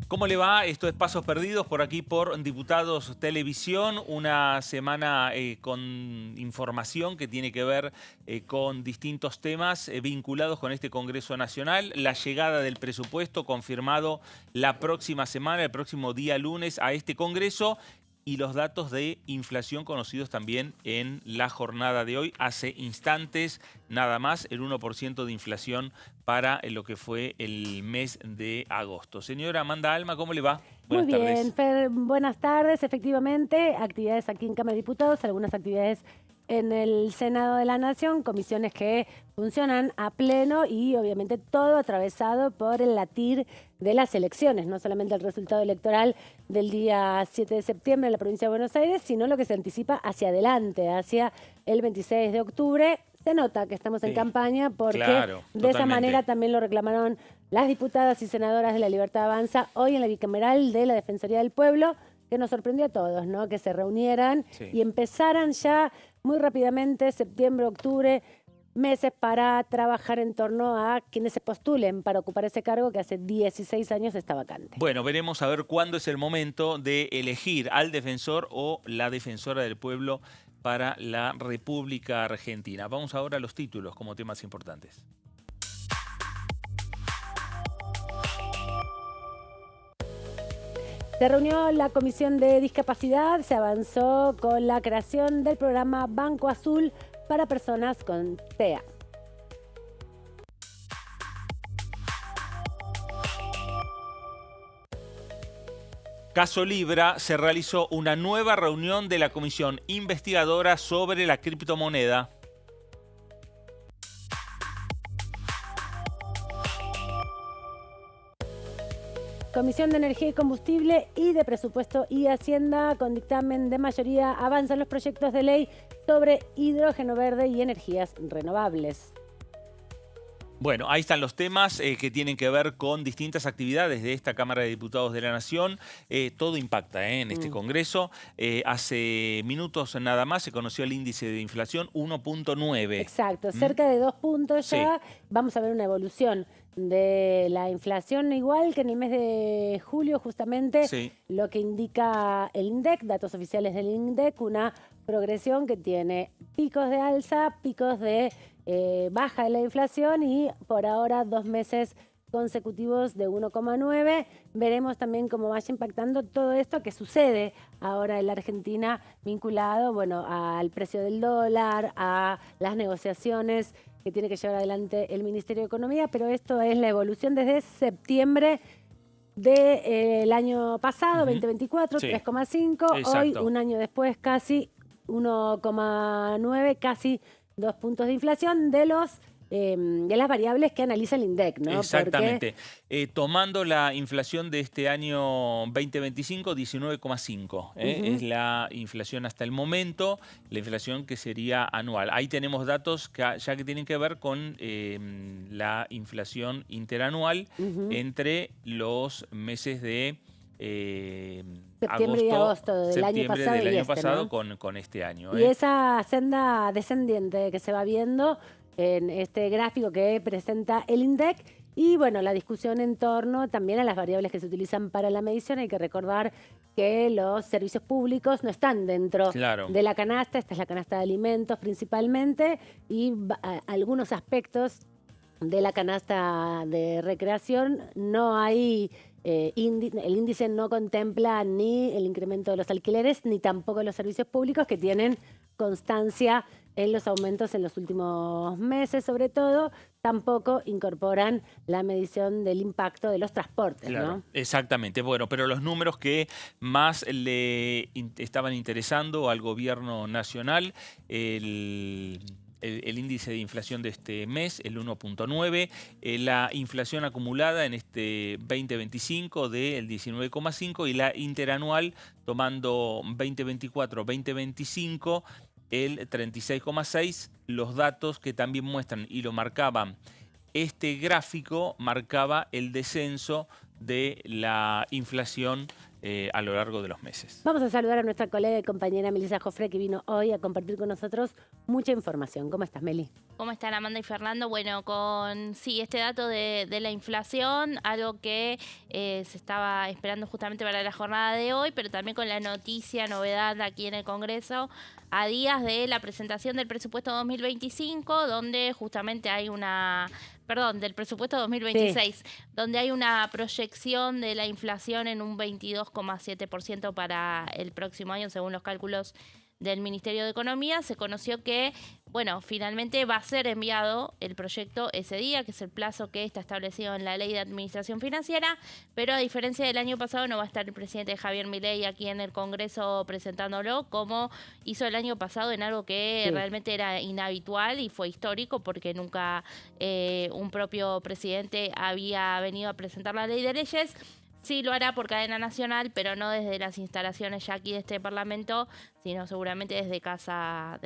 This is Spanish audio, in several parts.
¿Cómo le va? Esto es Pasos Perdidos por aquí por Diputados Televisión. Una semana con información que tiene que ver con distintos temas vinculados con este Congreso Nacional. La llegada del presupuesto confirmado la próxima semana, el próximo día lunes a este Congreso. Y los datos de inflación conocidos también en la jornada de hoy. Hace instantes, nada más, el 1% de inflación para lo que fue el mes de agosto. Señora Amanda Alma, ¿cómo le va? Muy Buenas bien, tardes. Fer, buenas tardes. Efectivamente, actividades aquí en Cámara de Diputados, algunas actividades en el Senado de la Nación, comisiones que funcionan a pleno y obviamente todo atravesado por el latir de las elecciones, no solamente el resultado electoral del día 7 de septiembre en la provincia de Buenos Aires, sino lo que se anticipa hacia adelante, hacia el 26 de octubre. Se nota que estamos en campaña porque Claro, de esa totalmente. manera también lo reclamaron las diputadas y senadoras de La Libertad Avanza hoy en la bicameral de la Defensoría del Pueblo, que nos sorprendió a todos, ¿no? Que se reunieran y empezaran ya muy rápidamente, septiembre, octubre, meses para trabajar en torno a quienes se postulen para ocupar ese cargo que hace 16 años está vacante. Bueno, veremos a ver cuándo es el momento de elegir al defensor o la defensora del pueblo para la República Argentina. Vamos ahora a los títulos como temas importantes. Se reunió la Comisión de Discapacidad, se avanzó con la creación del programa Banco Azul para personas con TEA. Caso Libra, se realizó una nueva reunión de la Comisión Investigadora sobre la criptomoneda. Comisión de Energía y Combustible y de Presupuesto y Hacienda, con dictamen de mayoría, avanzan los proyectos de ley sobre hidrógeno verde y energías renovables. Bueno, ahí están los temas que tienen que ver con distintas actividades de esta Cámara de Diputados de la Nación. Todo impacta en este Congreso. Hace minutos nada más se conoció el índice de inflación 1.9. Exacto, cerca de 2 puntos ya. Sí. Vamos a ver una evolución de la inflación igual que en el mes de julio, justamente lo que indica el INDEC, datos oficiales del INDEC, una progresión que tiene picos de alza, picos de baja de la inflación y por ahora 2 meses consecutivos de 1,9. Veremos también cómo vaya impactando todo esto que sucede ahora en la Argentina vinculado, bueno, al precio del dólar, a las negociaciones que tiene que llevar adelante el Ministerio de Economía, pero esto es la evolución desde septiembre del año pasado, 2024, 3,5, hoy un año después casi 1,9, casi 2 puntos de inflación de las variables que analiza el INDEC, ¿no? Exactamente. Tomando la inflación de este año 2025, 19,5. Es la inflación hasta el momento, la inflación que sería anual. Ahí tenemos datos ya que tienen que ver con la inflación interanual entre los meses de septiembre y agosto del año pasado, ¿no? con este año. Y esa senda descendiente que se va viendo en este gráfico que presenta el INDEC. Y bueno, la discusión en torno también a las variables que se utilizan para la medición. Hay que recordar que los servicios públicos no están dentro de la canasta. Esta es la canasta de alimentos principalmente y algunos aspectos de la canasta de recreación no hay. El índice no contempla ni el incremento de los alquileres ni tampoco los servicios públicos que tienen constancia en los aumentos en los últimos meses, sobre todo, tampoco incorporan la medición del impacto de los transportes, ¿no? Exactamente. Bueno, pero los números que más le estaban interesando al gobierno nacional, el índice de inflación de este mes, el 1.9, la inflación acumulada en este 2025 del 19,5 y la interanual tomando 2024-2025 el 36,6, los datos que también muestran y lo marcaban. Este gráfico marcaba el descenso de la inflación a lo largo de los meses. Vamos a saludar a nuestra colega y compañera Melissa Jofre, que vino hoy a compartir con nosotros mucha información. ¿Cómo estás, Meli? ¿Cómo están Amanda y Fernando? Bueno, con este dato de la inflación, algo que se estaba esperando justamente para la jornada de hoy, pero también con la novedad aquí en el Congreso, a días de la presentación del presupuesto 2025, donde justamente hay del presupuesto 2026, sí, donde hay una proyección de la inflación en un 22,7% para el próximo año, según los cálculos del Ministerio de Economía. Se conoció que, bueno, finalmente va a ser enviado el proyecto ese día, que es el plazo que está establecido en la Ley de Administración Financiera, pero a diferencia del año pasado no va a estar el presidente Javier Milei aquí en el Congreso presentándolo, como hizo el año pasado en algo que sí, realmente era inhabitual y fue histórico, porque nunca un propio presidente había venido a presentar la Ley de Leyes. Sí lo hará por cadena nacional, pero no desde las instalaciones ya aquí de este Parlamento, sino seguramente desde Casa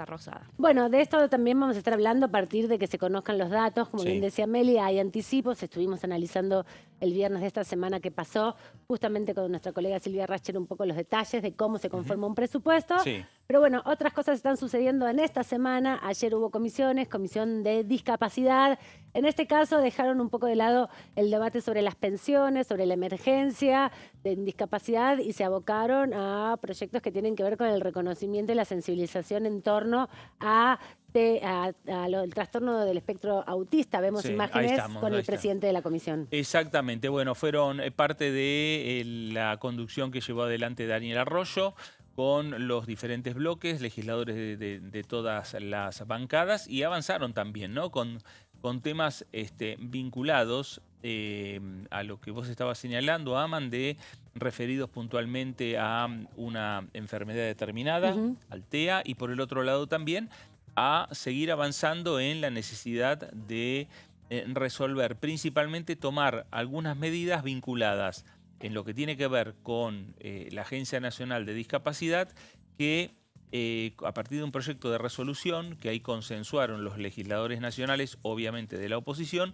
Rosada. Bueno, de esto también vamos a estar hablando a partir de que se conozcan los datos. Como bien decía Meli, hay anticipos. Estuvimos analizando el viernes de esta semana que pasó, justamente con nuestra colega Silvia Racher, un poco los detalles de cómo se conforma un presupuesto. Sí. Pero bueno, otras cosas están sucediendo en esta semana. Ayer hubo comisión de discapacidad. En este caso dejaron un poco de lado el debate sobre las pensiones, sobre la emergencia de discapacidad, y se abocaron a proyectos que tienen que ver con el reconocimiento y la sensibilización en torno al trastorno del espectro autista. Vemos imágenes con el presidente de la comisión. Exactamente. Bueno, fueron parte de la conducción que llevó adelante Daniel Arroyo, con los diferentes bloques, legisladores de todas las bancadas, y avanzaron también, ¿no? Con temas vinculados a lo que vos estabas señalando, Aman, referidos puntualmente a una enfermedad determinada, al TEA, y por el otro lado también a seguir avanzando en la necesidad de resolver, principalmente tomar algunas medidas vinculadas en lo que tiene que ver con la Agencia Nacional de Discapacidad, que a partir de un proyecto de resolución que ahí consensuaron los legisladores nacionales, obviamente de la oposición,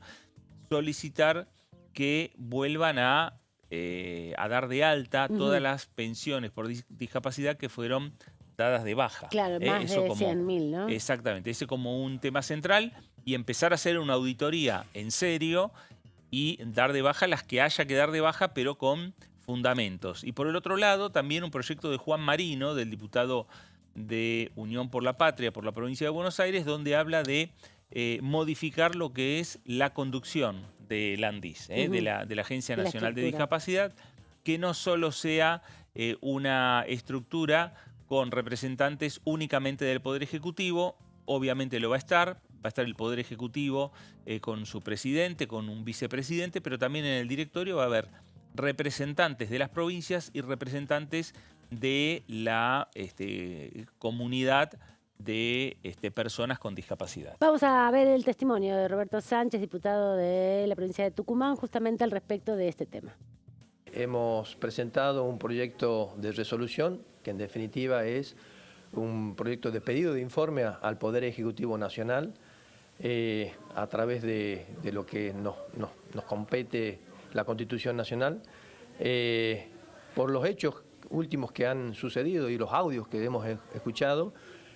solicitar que vuelvan a dar de alta todas las pensiones por discapacidad que fueron dadas de baja. Claro, más de 100.000, ¿no? Exactamente, ese como un tema central, y empezar a hacer una auditoría en serio y dar de baja las que haya que dar de baja, pero con fundamentos. Y por el otro lado, también un proyecto de Juan Marino, del diputado de Unión por la Patria por la provincia de Buenos Aires, donde habla de modificar lo que es la conducción del ANDIS, de la Agencia Nacional de Discapacidad, que no solo sea una estructura con representantes únicamente del Poder Ejecutivo. Obviamente lo va a estar el Poder Ejecutivo con su presidente, con un vicepresidente, pero también en el directorio va a haber representantes de las provincias y representantes de la comunidad de personas con discapacidad. Vamos a ver el testimonio de Roberto Sánchez, diputado de la provincia de Tucumán, justamente al respecto de este tema. Hemos presentado un proyecto de resolución que en definitiva es un proyecto de pedido de informe al Poder Ejecutivo Nacional a través de lo que nos compete la Constitución Nacional, por los hechos últimos que han sucedido y los audios que hemos escuchado,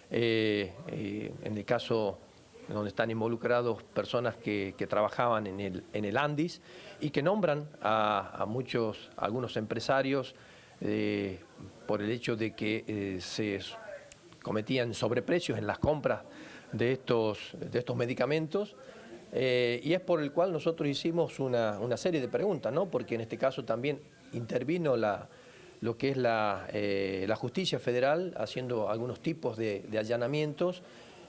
en el caso donde están involucrados personas que trabajaban en el ANDIS y que nombran a algunos empresarios por el hecho de que se cometían sobreprecios en las compras de estos medicamentos, y es por el cual nosotros hicimos una serie de preguntas, ¿no? Porque en este caso también intervino lo que es la justicia federal haciendo algunos tipos de allanamientos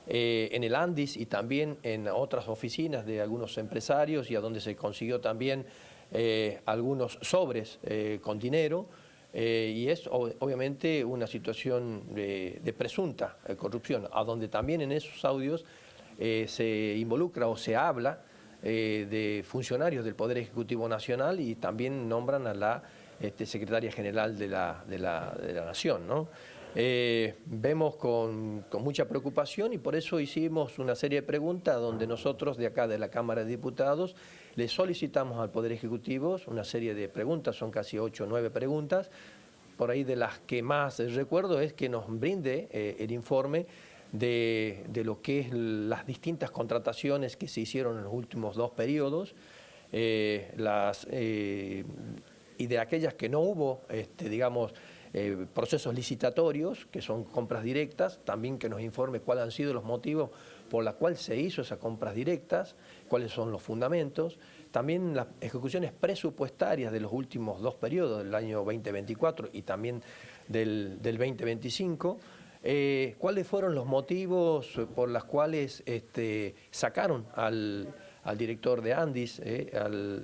en el ANDIS y también en otras oficinas de algunos empresarios, y a donde se consiguió también algunos sobres con dinero, y es obviamente una situación de presunta corrupción, a donde también en esos audios se involucra o se habla de funcionarios del Poder Ejecutivo Nacional, y también nombran a la secretaria general de la Nación, ¿no? Vemos con mucha preocupación y por eso hicimos una serie de preguntas donde nosotros de acá de la Cámara de Diputados le solicitamos al Poder Ejecutivo una serie de preguntas, son casi 8 o 9 preguntas. Por ahí de las que más recuerdo es que nos brinde el informe de lo que es las distintas contrataciones que se hicieron en los últimos 2 periodos, y de aquellas que no hubo, digamos, procesos licitatorios, que son compras directas, también que nos informe cuáles han sido los motivos por los cuales se hizo esas compras directas, cuáles son los fundamentos, también las ejecuciones presupuestarias de los últimos 2 periodos, del año 2024 y también del 2025, cuáles fueron los motivos por los cuales sacaron al director de Andis,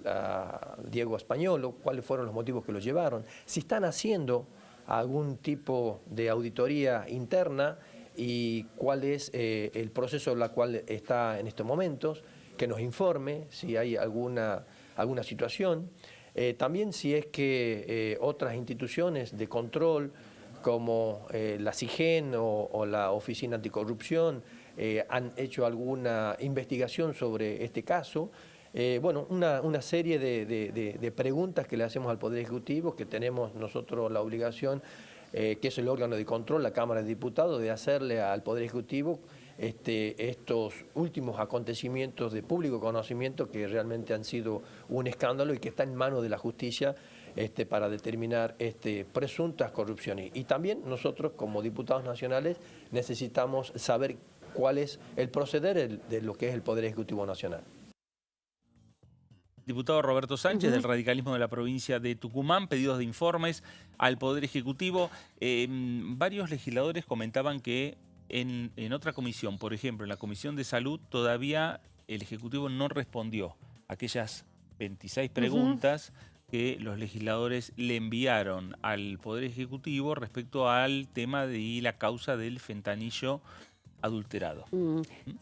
a Diego Españolo, cuáles fueron los motivos que lo llevaron, si están haciendo algún tipo de auditoría interna y cuál es el proceso en el cual está en estos momentos, que nos informe si hay alguna situación. También si es que otras instituciones de control como la CIGEN o la Oficina Anticorrupción han hecho alguna investigación sobre este caso. Bueno, una serie de preguntas que le hacemos al Poder Ejecutivo, que tenemos nosotros la obligación, que es el órgano de control, la Cámara de Diputados, de hacerle al Poder Ejecutivo estos últimos acontecimientos de público conocimiento que realmente han sido un escándalo y que está en manos de la justicia para determinar presuntas corrupciones. Y también nosotros, como diputados nacionales, necesitamos saber cuál es el proceder de lo que es el Poder Ejecutivo Nacional. Diputado Roberto Sánchez, del radicalismo de la provincia de Tucumán, pedidos de informes al Poder Ejecutivo. Varios legisladores comentaban que en otra comisión, por ejemplo, en la Comisión de Salud, todavía el Ejecutivo no respondió a aquellas 26 preguntas que los legisladores le enviaron al Poder Ejecutivo respecto al tema de la causa del fentanilo adulterado.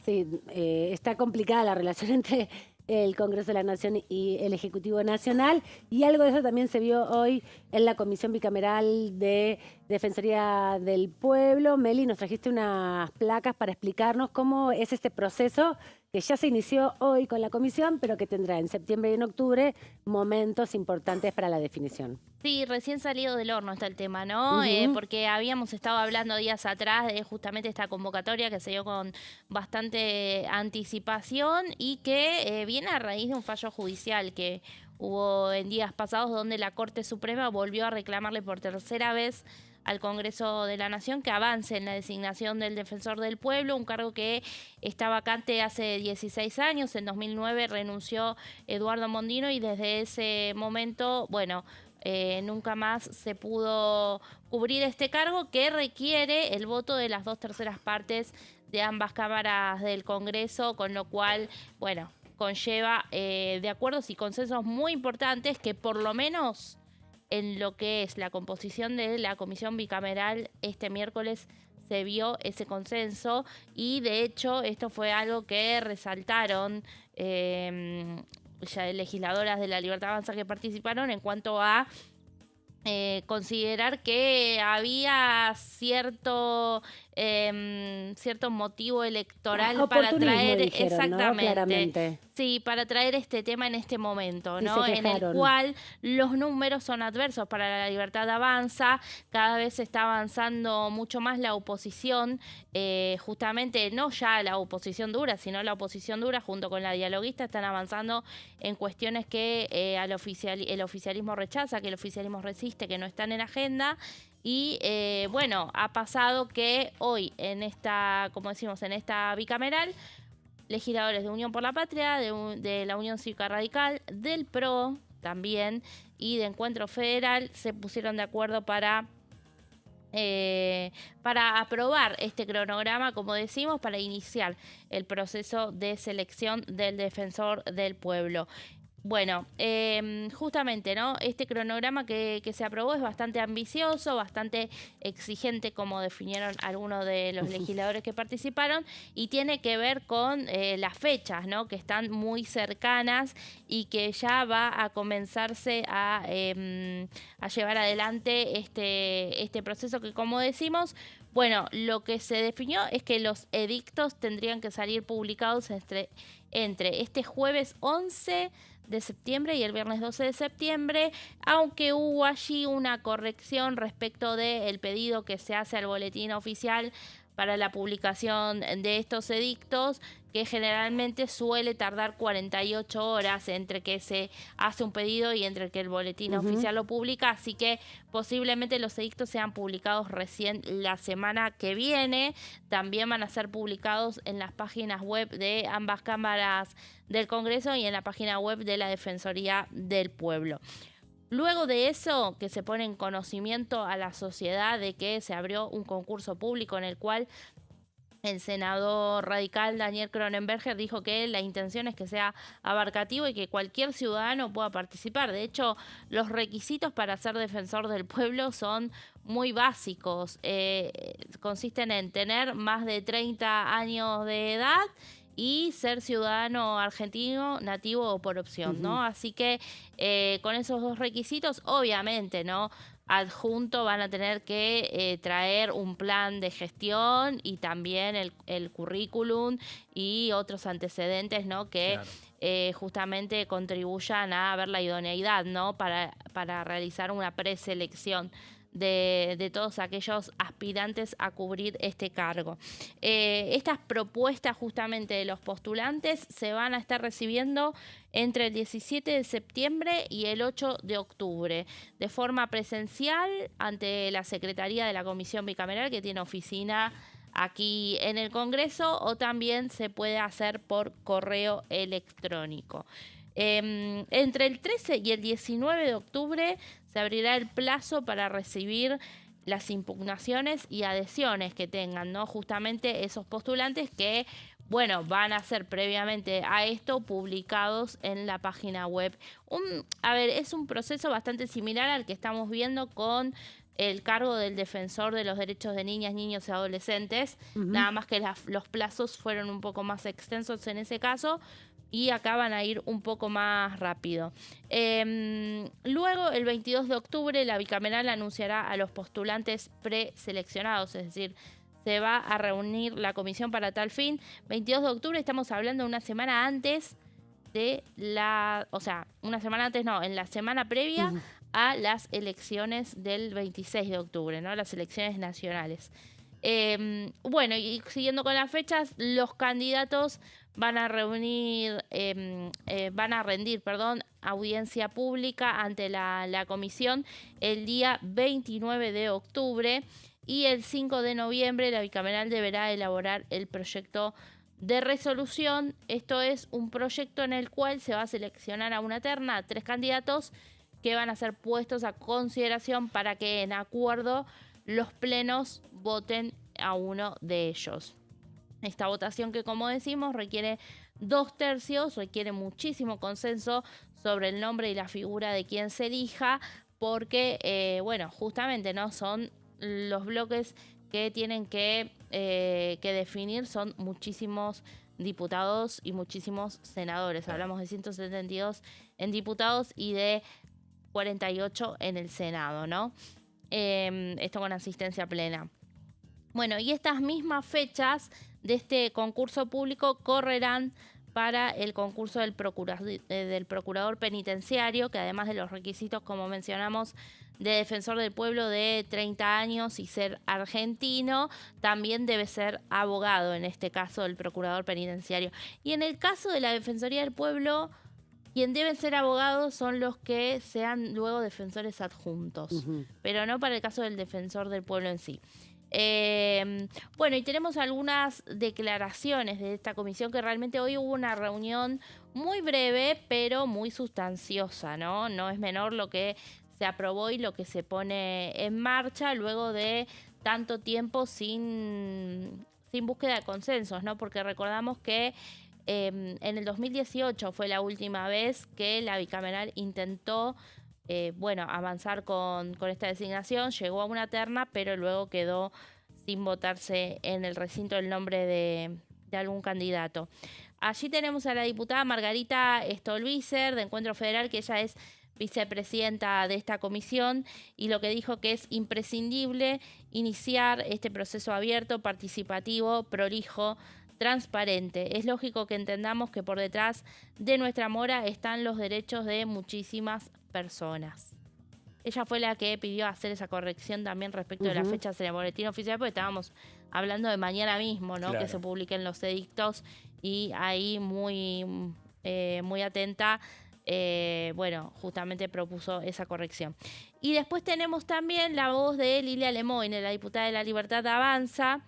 Sí, está complicada la relación entre el Congreso de la Nación y el Ejecutivo Nacional, y algo de eso también se vio hoy en la Comisión Bicameral de Defensoría del Pueblo. Meli, nos trajiste unas placas para explicarnos cómo es este proceso que ya se inició hoy con la comisión, pero que tendrá en septiembre y en octubre momentos importantes para la definición. Sí, recién salido del horno está el tema, ¿no? Porque habíamos estado hablando días atrás de justamente esta convocatoria que se dio con bastante anticipación y que viene a raíz de un fallo judicial que hubo en días pasados donde la Corte Suprema volvió a reclamarle por tercera vez al Congreso de la Nación que avance en la designación del Defensor del Pueblo, un cargo que está vacante hace 16 años. En 2009 renunció Eduardo Mondino y desde ese momento, bueno, nunca más se pudo cubrir este cargo que requiere el voto de las 2/3 partes de ambas cámaras del Congreso, con lo cual, bueno, conlleva de acuerdos y consensos muy importantes que por lo menos en lo que es la composición de la comisión bicameral este miércoles se vio ese consenso y de hecho esto fue algo que resaltaron ya legisladoras de la Libertad Avanza que participaron en cuanto a considerar que había cierto motivo electoral para traer, dijeron, exactamente, ¿no? Claramente. Sí, para traer este tema en este momento, ¿no? Sí, en el cual los números son adversos para la Libertad Avanza, cada vez se está avanzando mucho más la oposición, justamente no ya la oposición dura, sino la oposición dura junto con la dialoguista están avanzando en cuestiones que el oficialismo rechaza, que el oficialismo resiste, que no están en agenda. Y bueno, ha pasado que hoy en esta, como decimos, en esta bicameral, legisladores de Unión por la Patria, de la Unión Cívica Radical, del PRO también y de Encuentro Federal se pusieron de acuerdo para aprobar este cronograma, como decimos, para iniciar el proceso de selección del Defensor del Pueblo. Bueno, justamente, ¿no? Este cronograma que se aprobó es bastante ambicioso, bastante exigente, como definieron algunos de los legisladores que participaron, y tiene que ver con las fechas, ¿no? Que están muy cercanas y que ya va a comenzarse a llevar adelante este proceso que, como decimos, bueno, lo que se definió es que los edictos tendrían que salir publicados entre este jueves 11 de septiembre y el viernes 12 de septiembre, aunque hubo allí una corrección respecto del pedido que se hace al boletín oficial para la publicación de estos edictos, que generalmente suele tardar 48 horas entre que se hace un pedido y entre que el boletín oficial lo publica, así que posiblemente los edictos sean publicados recién la semana que viene. También van a ser publicados en las páginas web de ambas cámaras del Congreso y en la página web de la Defensoría del Pueblo. Luego de eso, que se pone en conocimiento a la sociedad de que se abrió un concurso público en el cual el senador radical Daniel Cronenberger dijo que la intención es que sea abarcativo y que cualquier ciudadano pueda participar. De hecho, los requisitos para ser defensor del pueblo son muy básicos. Consisten en tener más de 30 años de edad y ser ciudadano argentino, nativo o por opción, ¿no? Así que con esos dos requisitos, obviamente, ¿no?, adjunto van a tener que traer un plan de gestión y también el currículum y otros antecedentes, ¿no?, que justamente contribuyan a ver la idoneidad, ¿no?, para realizar una preselección de todos aquellos aspirantes a cubrir este cargo. Estas propuestas justamente de los postulantes se van a estar recibiendo entre el 17 de septiembre y el 8 de octubre, de forma presencial ante la Secretaría de la Comisión Bicameral, que tiene oficina aquí en el Congreso, o también se puede hacer por correo electrónico. Entre el 13 y el 19 de octubre se abrirá el plazo para recibir las impugnaciones y adhesiones que tengan, ¿no?, justamente esos postulantes que, bueno, van a ser previamente a esto publicados en la página web. Es un proceso bastante similar al que estamos viendo con el cargo del defensor de los derechos de niñas, niños y adolescentes, nada más que los plazos fueron un poco más extensos en ese caso, y acá van a ir un poco más rápido. Luego, el 22 de octubre, la bicameral anunciará a los postulantes preseleccionados, es decir, se va a reunir la comisión para tal fin. 22 de octubre, estamos hablando de una semana antes de en la semana previa a las elecciones del 26 de octubre, ¿no?, las elecciones nacionales. Bueno, y siguiendo con las fechas, los candidatos van a rendir audiencia pública ante la comisión el día 29 de octubre y el 5 de noviembre la bicameral deberá elaborar el proyecto de resolución. Esto es un proyecto en el cual se va a seleccionar a una terna, a 3 candidatos que van a ser puestos a consideración para que en acuerdo los plenos voten a uno de ellos. Esta votación, que como decimos requiere 2/3, requiere muchísimo consenso sobre el nombre y la figura de quien se elija, porque justamente no son los bloques que tienen que definir, son muchísimos diputados y muchísimos senadores. Hablamos de 172 en diputados y de 48 en el Senado, ¿no? Esto con asistencia plena. Bueno, y estas mismas fechas de este concurso público correrán para el concurso del procurador penitenciario, que además de los requisitos, como mencionamos, de defensor del pueblo de 30 años y ser argentino, también debe ser abogado, en este caso el procurador penitenciario. Y en el caso de la Defensoría del Pueblo, quien deben ser abogados son los que sean luego defensores adjuntos, pero no para el caso del defensor del pueblo en sí. Bueno, y tenemos algunas declaraciones de esta comisión, que realmente hoy hubo una reunión muy breve, pero muy sustanciosa, ¿no? No es menor lo que se aprobó y lo que se pone en marcha luego de tanto tiempo sin búsqueda de consensos, ¿no? Porque recordamos que en el 2018 fue la última vez que la bicameral intentó avanzar con esta designación. Llegó a una terna, pero luego quedó sin votarse en el recinto el nombre de algún candidato. Allí tenemos a la diputada Margarita Stolbizer, de Encuentro Federal, que ella es vicepresidenta de esta comisión, y lo que dijo que es imprescindible iniciar este proceso abierto, participativo, prolijo, transparente. Es lógico que entendamos que por detrás de nuestra mora están los derechos de muchísimas personas. Ella fue la que pidió hacer esa corrección también respecto de las fechas en el boletín oficial, porque estábamos hablando de mañana mismo, ¿no? Claro. Que se publiquen los edictos, y ahí muy atenta, justamente propuso esa corrección. Y después tenemos también la voz de Lilia Lemoyne, la diputada de La Libertad Avanza,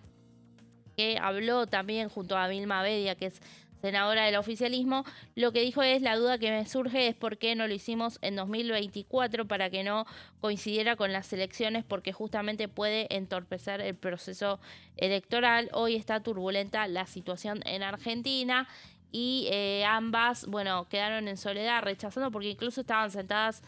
que habló también junto a Vilma Bedia, que es senadora del oficialismo. Lo que dijo es: la duda que me surge es por qué no lo hicimos en 2024 para que no coincidiera con las elecciones, porque justamente puede entorpecer el proceso electoral. Hoy está turbulenta la situación en Argentina y ambas, quedaron en soledad, rechazando, porque incluso estaban sentadas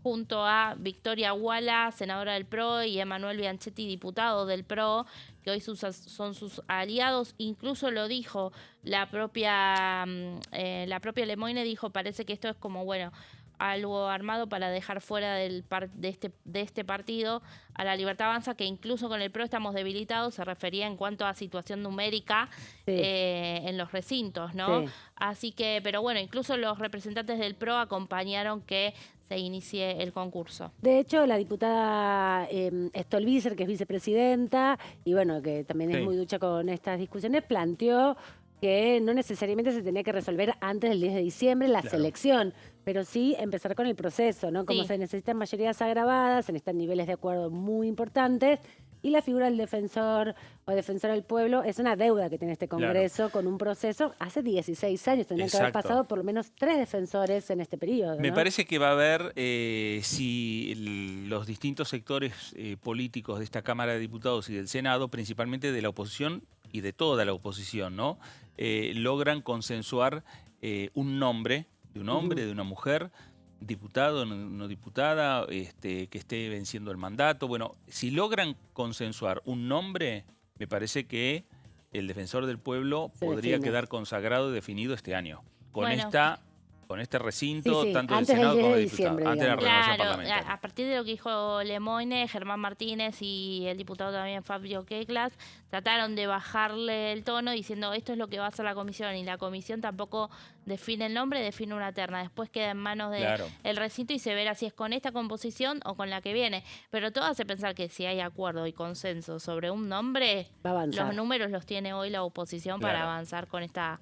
junto a Victoria Huala, senadora del PRO, y Emanuel Bianchetti, diputado del PRO, que hoy son sus aliados. Incluso lo dijo la propia Lemoyne, dijo: parece que esto es como, algo armado para dejar fuera de este partido a La Libertad Avanza, que incluso con el PRO estamos debilitados, se refería en cuanto a situación numérica en los recintos, ¿no? Sí. Así que, pero incluso los representantes del PRO acompañaron que se inicie el concurso. De hecho, la diputada Stolbizer, que es vicepresidenta y que también es muy ducha con estas discusiones, planteó que no necesariamente se tenía que resolver antes del 10 de diciembre la selección, pero sí empezar con el proceso, ¿no? Como se necesitan mayorías agravadas, se necesitan niveles de acuerdo muy importantes, y la figura del defensor o defensora del pueblo es una deuda que tiene este Congreso con un proceso hace 16 años. Tendrían que haber pasado por lo menos 3 defensores en este periodo, ¿no? Me parece que va a haber, si los distintos sectores políticos de esta Cámara de Diputados y del Senado, principalmente de la oposición y de toda la oposición, ¿no? Logran consensuar un nombre, de un hombre, de una mujer, diputado, no diputada, que esté venciendo el mandato. Si logran consensuar un nombre, me parece que el defensor del pueblo podría quedar consagrado y definido este año. Con este recinto, tanto del Senado como de diputados, antes de la renovación parlamentaria. A partir de lo que dijo Lemoyne, Germán Martínez y el diputado también Fabio Queclas trataron de bajarle el tono diciendo: esto es lo que va a hacer la comisión, y la comisión tampoco define el nombre, define una terna. Después queda en manos del recinto y se verá si es con esta composición o con la que viene. Pero todo hace pensar que si hay acuerdo y consenso sobre un nombre, los números los tiene hoy la oposición para avanzar con esta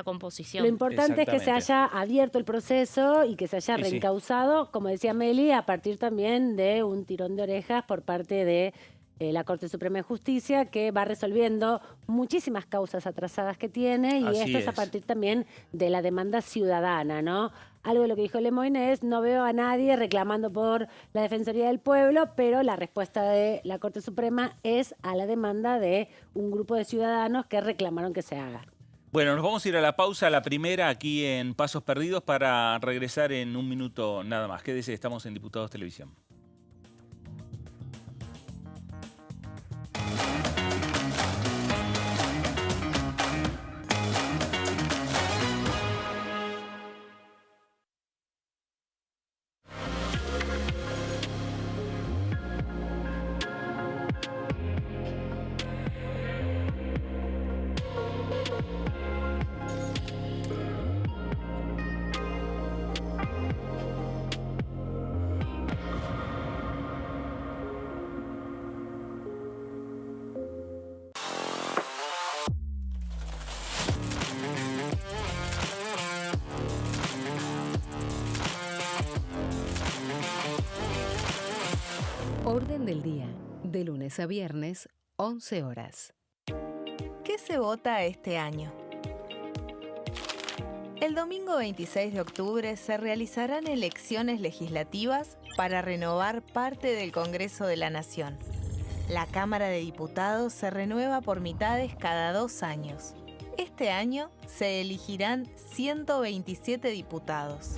composición. Lo importante es que se haya abierto el proceso y que se haya reencauzado, como decía Meli, a partir también de un tirón de orejas por parte de la Corte Suprema de Justicia, que va resolviendo muchísimas causas atrasadas que tiene, y esto es a partir también de la demanda ciudadana, ¿no? Algo de lo que dijo Lemoyne es: no veo a nadie reclamando por la Defensoría del Pueblo, pero la respuesta de la Corte Suprema es a la demanda de un grupo de ciudadanos que reclamaron que se haga. Nos vamos a ir a la pausa, la primera aquí en Pasos Perdidos, para regresar en un minuto nada más. Quédese, estamos en Diputados Televisión. Orden del día, de lunes a viernes, 11 horas. ¿Qué se vota este año? El domingo 26 de octubre se realizarán elecciones legislativas para renovar parte del Congreso de la Nación. La Cámara de Diputados se renueva por mitades cada 2 años. Este año se elegirán 127 diputados.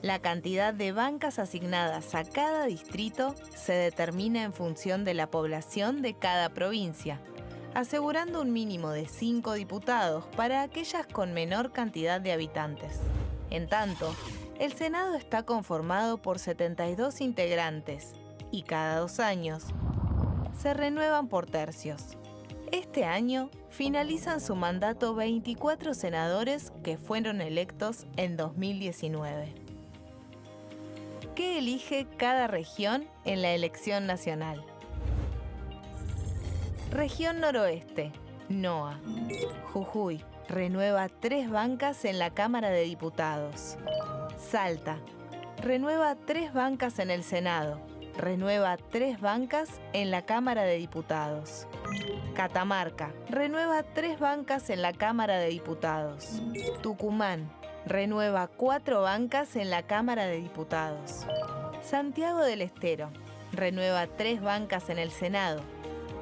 La cantidad de bancas asignadas a cada distrito se determina en función de la población de cada provincia, asegurando un mínimo de 5 diputados para aquellas con menor cantidad de habitantes. En tanto, el Senado está conformado por 72 integrantes y cada 2 años se renuevan por tercios. Este año finalizan su mandato 24 senadores que fueron electos en 2019. ¿Qué elige cada región en la elección nacional? Región Noroeste, NOA. Jujuy renueva 3 bancas en la Cámara de Diputados. Salta renueva 3 bancas en el Senado. Renueva 3 bancas en la Cámara de Diputados. Catamarca renueva 3 bancas en la Cámara de Diputados. Tucumán renueva 4 bancas en la Cámara de Diputados. Santiago del Estero renueva 3 bancas en el Senado.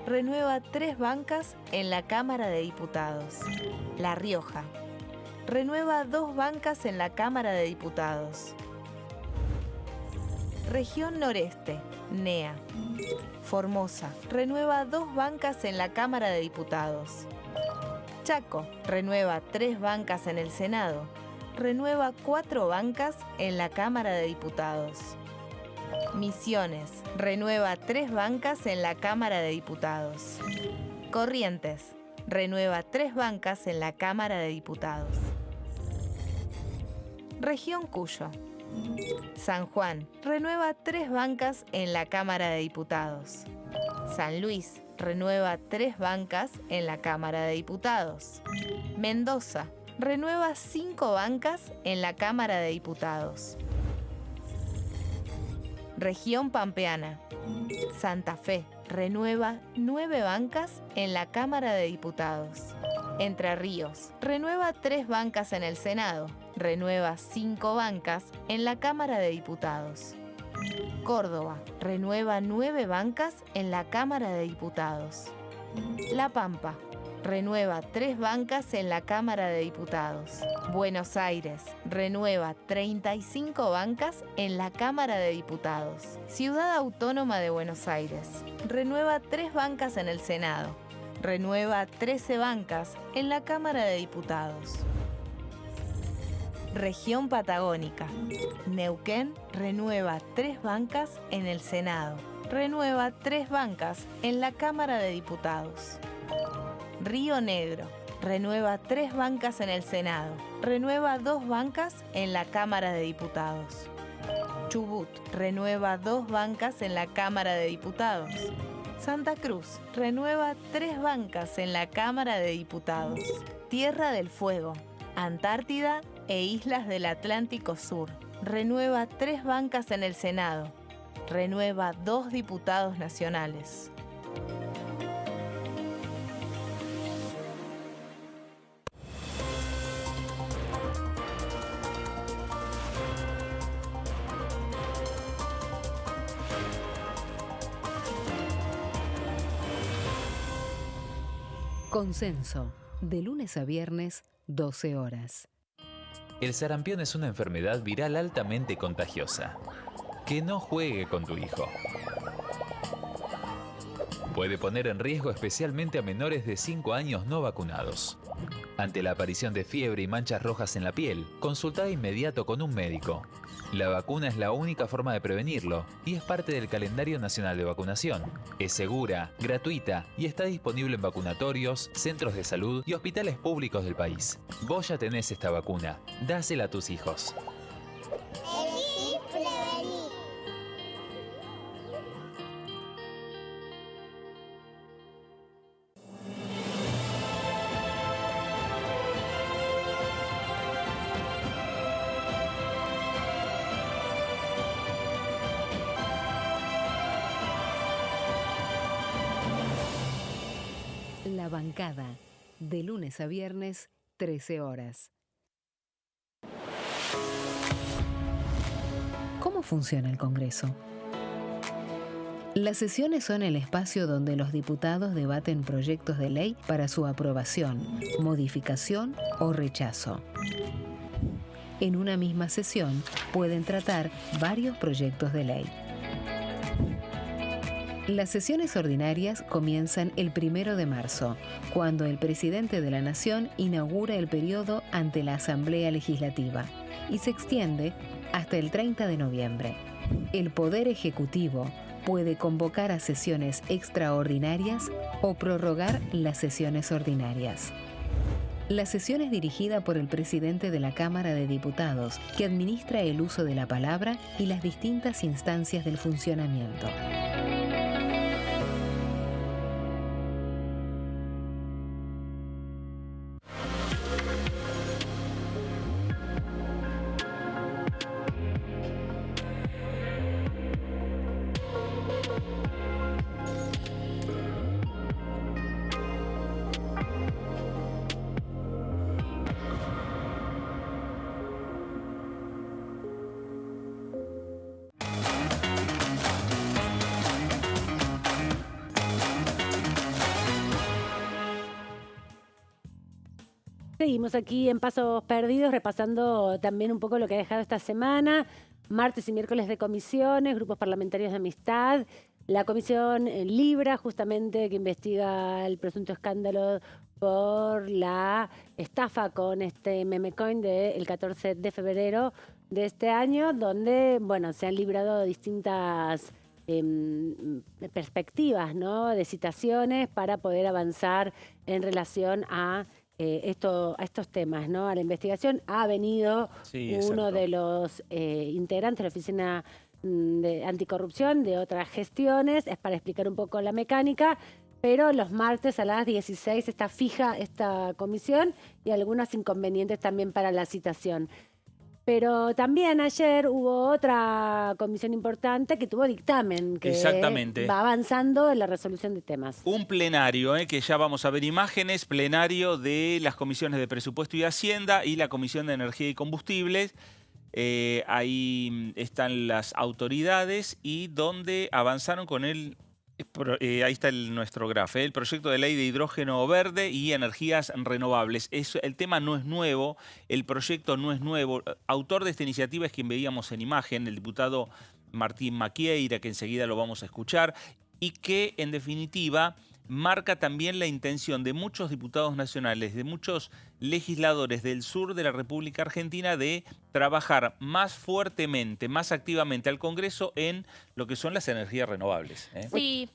Renueva 3 bancas en la Cámara de Diputados. La Rioja renueva 2 bancas en la Cámara de Diputados. Región Noreste, NEA. Formosa renueva 2 bancas en la Cámara de Diputados. Chaco renueva 3 bancas en el Senado. Renueva 4 bancas en la Cámara de Diputados. Misiones renueva 3 bancas en la Cámara de Diputados. Corrientes renueva 3 bancas en la Cámara de Diputados. Región Cuyo. San Juan renueva 3 bancas en la Cámara de Diputados. San Luis renueva 3 bancas en la Cámara de Diputados. Mendoza renueva 5 bancas en la Cámara de Diputados. Región Pampeana. Santa Fe renueva 9 bancas en la Cámara de Diputados. Entre Ríos renueva 3 bancas en el Senado. Renueva 5 bancas en la Cámara de Diputados. Córdoba renueva 9 bancas en la Cámara de Diputados. La Pampa renueva 3 bancas en la Cámara de Diputados. Buenos Aires renueva 35 bancas en la Cámara de Diputados. Ciudad Autónoma de Buenos Aires renueva 3 bancas en el Senado. Renueva 13 bancas en la Cámara de Diputados. Región Patagónica. Neuquén renueva 3 bancas en el Senado. Renueva 3 bancas en la Cámara de Diputados. Río Negro renueva 3 bancas en el Senado. Renueva 2 bancas en la Cámara de Diputados. Chubut renueva 2 bancas en la Cámara de Diputados. Santa Cruz renueva 3 bancas en la Cámara de Diputados. Tierra del Fuego, Antártida e Islas del Atlántico Sur renueva 3 bancas en el Senado. Renueva 2 diputados nacionales. Consenso, de lunes a viernes, 12 horas. El sarampión es una enfermedad viral altamente contagiosa. Que no juegue con tu hijo. Puede poner en riesgo especialmente a menores de 5 años no vacunados. Ante la aparición de fiebre y manchas rojas en la piel, consulta de inmediato con un médico. La vacuna es la única forma de prevenirlo y es parte del calendario nacional de vacunación. Es segura, gratuita y está disponible en vacunatorios, centros de salud y hospitales públicos del país. Vos ya tenés esta vacuna. Dásela a tus hijos. Elegí prevenir. La bancada, de lunes a viernes, 13 horas. ¿Cómo funciona el Congreso? Las sesiones son el espacio donde los diputados debaten proyectos de ley para su aprobación, modificación o rechazo. En una misma sesión pueden tratar varios proyectos de ley. Las sesiones ordinarias comienzan el 1 de marzo, cuando el presidente de la Nación inaugura el periodo ante la Asamblea Legislativa y se extiende hasta el 30 de noviembre. El Poder Ejecutivo puede convocar a sesiones extraordinarias o prorrogar las sesiones ordinarias. La sesión es dirigida por el presidente de la Cámara de Diputados, que administra el uso de la palabra y las distintas instancias del funcionamiento. Seguimos aquí en Pasos Perdidos, repasando también un poco lo que ha dejado esta semana. Martes y miércoles de comisiones, grupos parlamentarios de amistad. La comisión Libra, justamente, que investiga el presunto escándalo por la estafa con este meme coin del 14 de febrero de este año, donde, bueno, se han librado distintas perspectivas, ¿no?, de citaciones para poder avanzar en relación a estos temas, ¿no? A la investigación ha venido uno de los integrantes de la Oficina de Anticorrupción de otras gestiones, es para explicar un poco la mecánica, pero los martes a las 16 está fija esta comisión y algunos inconvenientes también para la citación. Pero también ayer hubo otra comisión importante que tuvo dictamen, que va avanzando en la resolución de temas. Un plenario, que ya vamos a ver imágenes, plenario de las comisiones de Presupuesto y Hacienda y la Comisión de Energía y Combustibles. Ahí están las autoridades y donde avanzaron con el... ahí está nuestro grafo, el proyecto de ley de hidrógeno verde y energías renovables. El tema no es nuevo, el proyecto no es nuevo. Autor de esta iniciativa es quien veíamos en imagen, el diputado Martín Maquieira, que enseguida lo vamos a escuchar, y que en definitiva marca también la intención de muchos diputados nacionales, de muchos legisladores del sur de la República Argentina de trabajar más fuertemente, más activamente al Congreso en lo que son las energías renovables. Sí,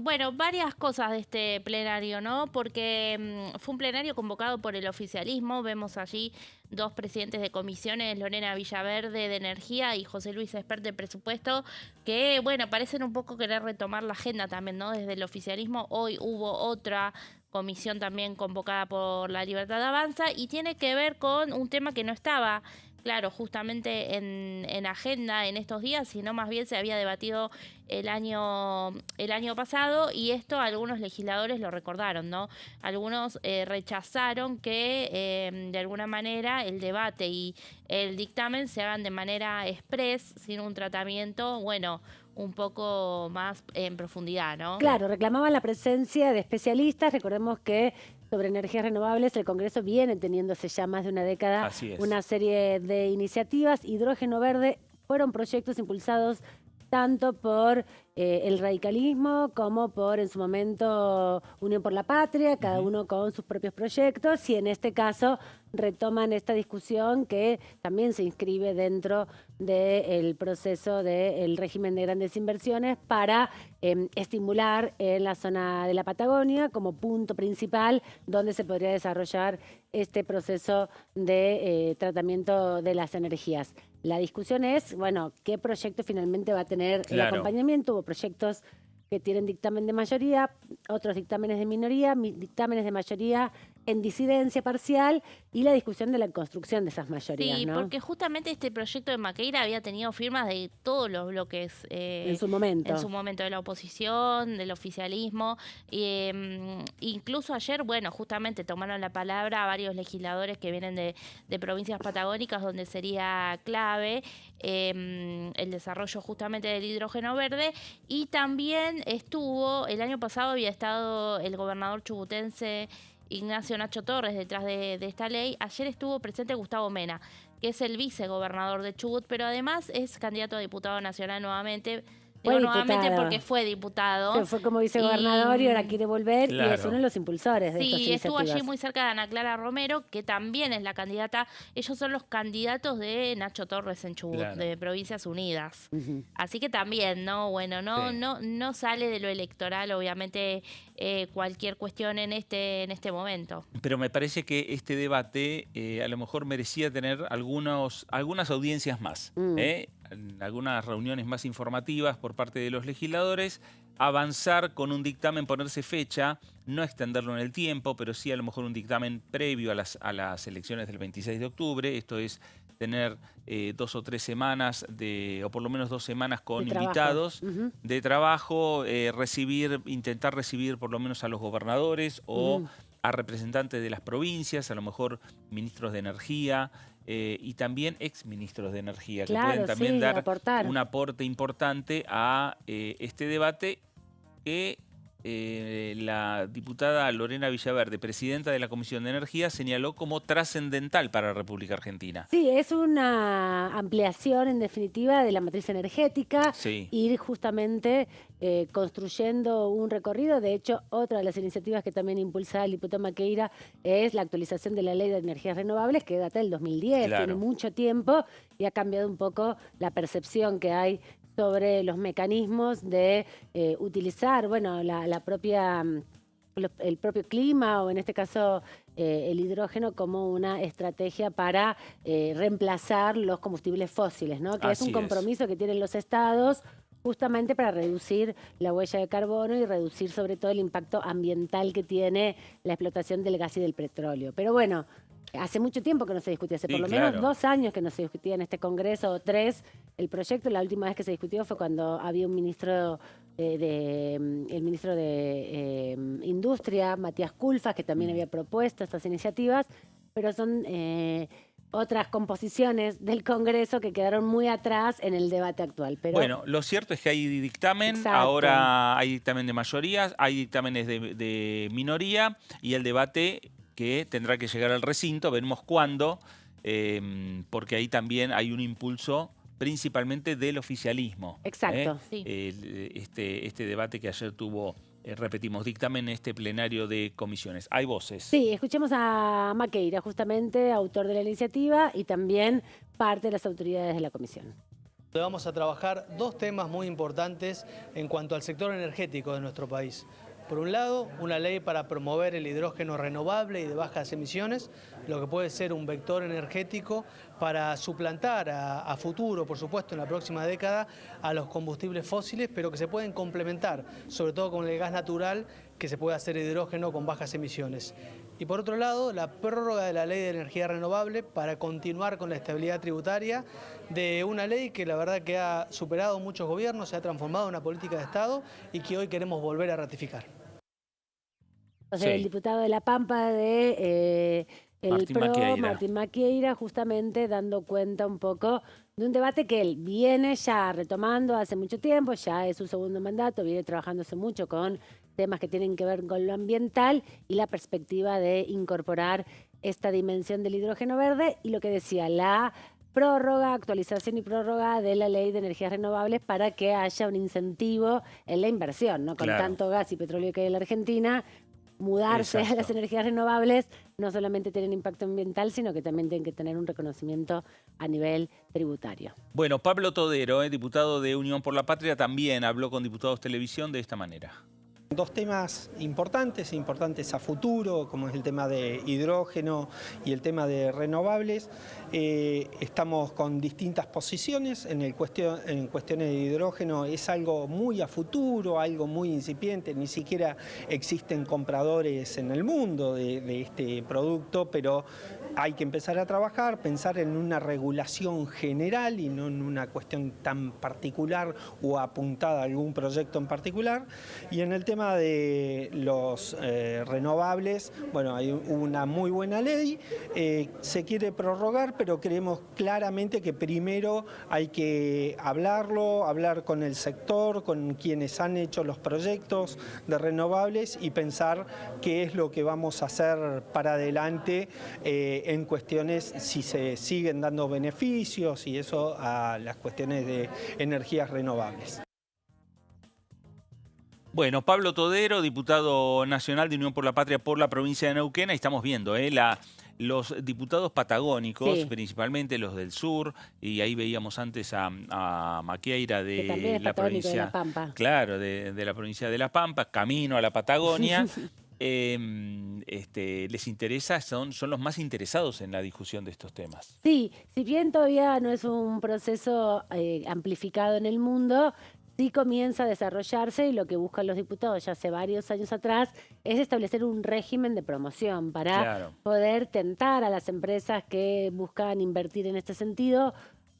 bueno, varias cosas de este plenario, ¿no? Porque fue un plenario convocado por el oficialismo. Vemos allí dos presidentes de comisiones, Lorena Villaverde de Energía y José Luis Espert de Presupuesto, que, bueno, parecen un poco querer retomar la agenda también, ¿no? Desde el oficialismo. Hoy hubo otra comisión también convocada por La Libertad Avanza y tiene que ver con un tema que no estaba, claro, justamente en agenda en estos días, sino más bien se había debatido el año pasado, y esto algunos legisladores lo recordaron, ¿no? Algunos rechazaron que de alguna manera el debate y el dictamen se hagan de manera express, sin un tratamiento, bueno, un poco más en profundidad, ¿no? Claro, reclamaban la presencia de especialistas. Recordemos que sobre energías renovables el Congreso viene teniendo hace ya más de una década una serie de iniciativas. Hidrógeno verde fueron proyectos impulsados tanto por el radicalismo como por, en su momento, Unión por la Patria, cada uno con sus propios proyectos, y en este caso retoman esta discusión que también se inscribe dentro del proceso del régimen de grandes inversiones para estimular en la zona de la Patagonia como punto principal donde se podría desarrollar este proceso de tratamiento de las energías. La discusión es, bueno, ¿qué proyecto finalmente va a tener el acompañamiento? Hubo proyectos que tienen dictamen de mayoría, otros dictámenes de minoría, dictámenes de mayoría en disidencia parcial y la discusión de la construcción de esas mayorías, Sí, ¿no? porque justamente este proyecto de Maqueira había tenido firmas de todos los bloques En su momento. de la oposición, del oficialismo. Incluso ayer, bueno, justamente tomaron la palabra varios legisladores que vienen de provincias patagónicas donde sería clave el desarrollo justamente del hidrógeno verde. Y también el año pasado había estado el gobernador chubutense Ignacio Nacho Torres detrás de esta ley. Ayer estuvo presente Gustavo Mena, que es el vicegobernador de Chubut, pero además es candidato a diputado nacional nuevamente. Digo nuevamente porque fue diputado. Se fue como vicegobernador y ahora quiere volver y es uno de los impulsores de estas iniciativas. Sí, estuvo allí muy cerca de Ana Clara Romero, que también es la candidata. Ellos son los candidatos de Nacho Torres en Chubut, de Provincias Unidas. Así que también, no sale de lo electoral, obviamente, cualquier cuestión en este momento. Pero me parece que este debate a lo mejor merecía tener algunas audiencias más, algunas reuniones más informativas por parte de los legisladores, avanzar con un dictamen, ponerse fecha, no extenderlo en el tiempo, pero sí a lo mejor un dictamen previo a las elecciones del 26 de octubre, esto es tener 2 o 3 semanas, o por lo menos 2 semanas con invitados de trabajo, intentar recibir por lo menos a los gobernadores o a representantes de las provincias, a lo mejor ministros de energía, y también exministros de energía, que pueden también dar un aporte importante a este debate que la diputada Lorena Villaverde, presidenta de la Comisión de Energía, señaló como trascendental para la República Argentina. Sí, es una ampliación en definitiva de la matriz energética, ir justamente construyendo un recorrido. De hecho, otra de las iniciativas que también impulsa el diputado Maqueira es la actualización de la Ley de Energías Renovables, que data del 2010, tiene mucho tiempo y ha cambiado un poco la percepción que hay sobre los mecanismos de utilizar, bueno, el propio clima o en este caso el hidrógeno como una estrategia para reemplazar los combustibles fósiles, ¿no? Que es un compromiso que tienen los estados justamente para reducir la huella de carbono y reducir sobre todo el impacto ambiental que tiene la explotación del gas y del petróleo. Pero bueno, hace mucho tiempo que no se discutía, hace por lo menos 2 años que no se discutía en este Congreso, o 3, el proyecto. La última vez que se discutió fue cuando había un ministro el ministro de Industria, Matías Culfas, que también había propuesto estas iniciativas, pero son otras composiciones del Congreso que quedaron muy atrás en el debate actual. Pero bueno, lo cierto es que hay dictamen, ahora hay dictamen de mayoría, hay dictámenes de minoría y el debate que tendrá que llegar al recinto, veremos cuándo, porque ahí también hay un impulso principalmente del oficialismo. Exacto. Este debate que ayer tuvo, repetimos, dictamen en este plenario de comisiones. Hay voces. Sí, escuchemos a Maqueira, justamente autor de la iniciativa y también parte de las autoridades de la comisión. Vamos a trabajar 2 temas muy importantes en cuanto al sector energético de nuestro país. Por un lado, una ley para promover el hidrógeno renovable y de bajas emisiones, lo que puede ser un vector energético para suplantar a futuro, por supuesto, en la próxima década, a los combustibles fósiles, pero que se pueden complementar, sobre todo con el gas natural, que se puede hacer hidrógeno con bajas emisiones. Y por otro lado, la prórroga de la Ley de Energía Renovable para continuar con la estabilidad tributaria de una ley que la verdad que ha superado muchos gobiernos, se ha transformado en una política de Estado y que hoy queremos volver a ratificar. El diputado de La Pampa de Martín Maqueira, justamente dando cuenta un poco de un debate que él viene ya retomando hace mucho tiempo, ya es su segundo mandato, viene trabajándose mucho con temas que tienen que ver con lo ambiental y la perspectiva de incorporar esta dimensión del hidrógeno verde y lo que decía, la prórroga, actualización y prórroga de la Ley de Energías Renovables para que haya un incentivo en la inversión, ¿no? Con tanto gas y petróleo que hay en la Argentina, mudarse a las energías renovables no solamente tienen impacto ambiental, sino que también tienen que tener un reconocimiento a nivel tributario. Bueno, Pablo Todero, diputado de Unión por la Patria, también habló con Diputados Televisión de esta manera. Dos temas importantes a futuro, como es el tema de hidrógeno y el tema de renovables. Estamos con distintas posiciones. En cuestiones de hidrógeno es algo muy a futuro, algo muy incipiente. Ni siquiera existen compradores en el mundo de este producto, pero hay que empezar a trabajar, pensar en una regulación general y no en una cuestión tan particular o apuntada a algún proyecto en particular. Y en el tema de los renovables, bueno, hay una muy buena ley, se quiere prorrogar, pero creemos claramente que primero hay que hablar con el sector, con quienes han hecho los proyectos de renovables y pensar qué es lo que vamos a hacer para adelante en cuestiones si se siguen dando beneficios y eso a las cuestiones de energías renovables. Bueno, Pablo Todero, diputado nacional de Unión por la Patria por la provincia de Neuquén. Ahí estamos viendo los diputados patagónicos, sí, principalmente los del sur, y ahí veíamos antes a Maquieira de la provincia de La Pampa. Claro, de la provincia de La Pampa, camino a la Patagonia. Les interesa, son los más interesados en la discusión de estos temas. Sí, si bien todavía no es un proceso amplificado en el mundo, sí comienza a desarrollarse y lo que buscan los diputados ya hace varios años atrás es establecer un régimen de promoción para poder tentar a las empresas que buscan invertir en este sentido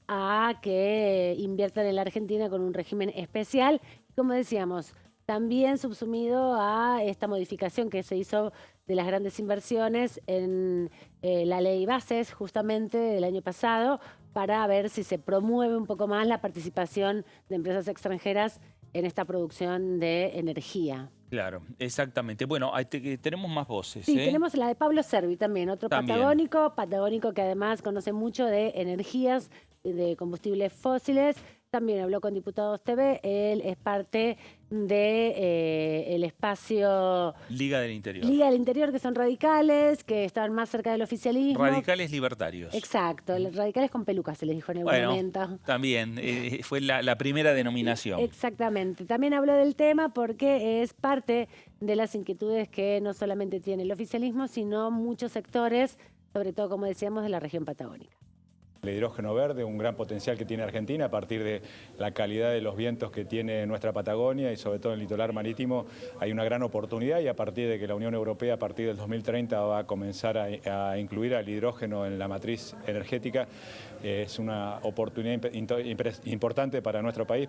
a que inviertan en la Argentina con un régimen especial. Como decíamos, también subsumido a esta modificación que se hizo de las grandes inversiones en la ley Bases justamente del año pasado para ver si se promueve un poco más la participación de empresas extranjeras en esta producción de energía. Claro, exactamente. Bueno, tenemos más voces. Sí, tenemos la de Pablo Servi también, otro patagónico que además conoce mucho de energías, de combustibles fósiles. También habló con Diputados TV, él es parte del espacio... Liga del Interior. Liga del Interior, que son radicales, que están más cerca del oficialismo. Radicales libertarios. Exacto, radicales con pelucas se les dijo en el momento. También, fue la primera denominación. Exactamente, también habló del tema porque es parte de las inquietudes que no solamente tiene el oficialismo, sino muchos sectores, sobre todo, como decíamos, de la región patagónica. El hidrógeno verde, un gran potencial que tiene Argentina a partir de la calidad de los vientos que tiene nuestra Patagonia y sobre todo en el litoral marítimo hay una gran oportunidad y a partir de que la Unión Europea a partir del 2030 va a comenzar a incluir al hidrógeno en la matriz energética, es una oportunidad importante para nuestro país,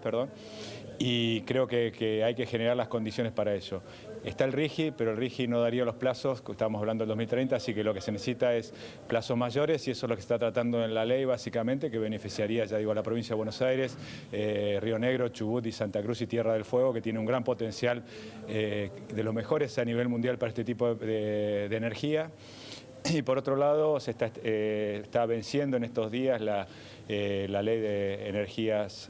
y creo que hay que generar las condiciones para ello. Está el RIGI, pero el RIGI no daría los plazos, estamos hablando del 2030, así que lo que se necesita es plazos mayores y eso es lo que se está tratando en la ley básicamente, que beneficiaría, ya digo, a la provincia de Buenos Aires, Río Negro, Chubut y Santa Cruz y Tierra del Fuego, que tiene un gran potencial de los mejores a nivel mundial para este tipo de energía. Y por otro lado, se está venciendo en estos días la ley de energías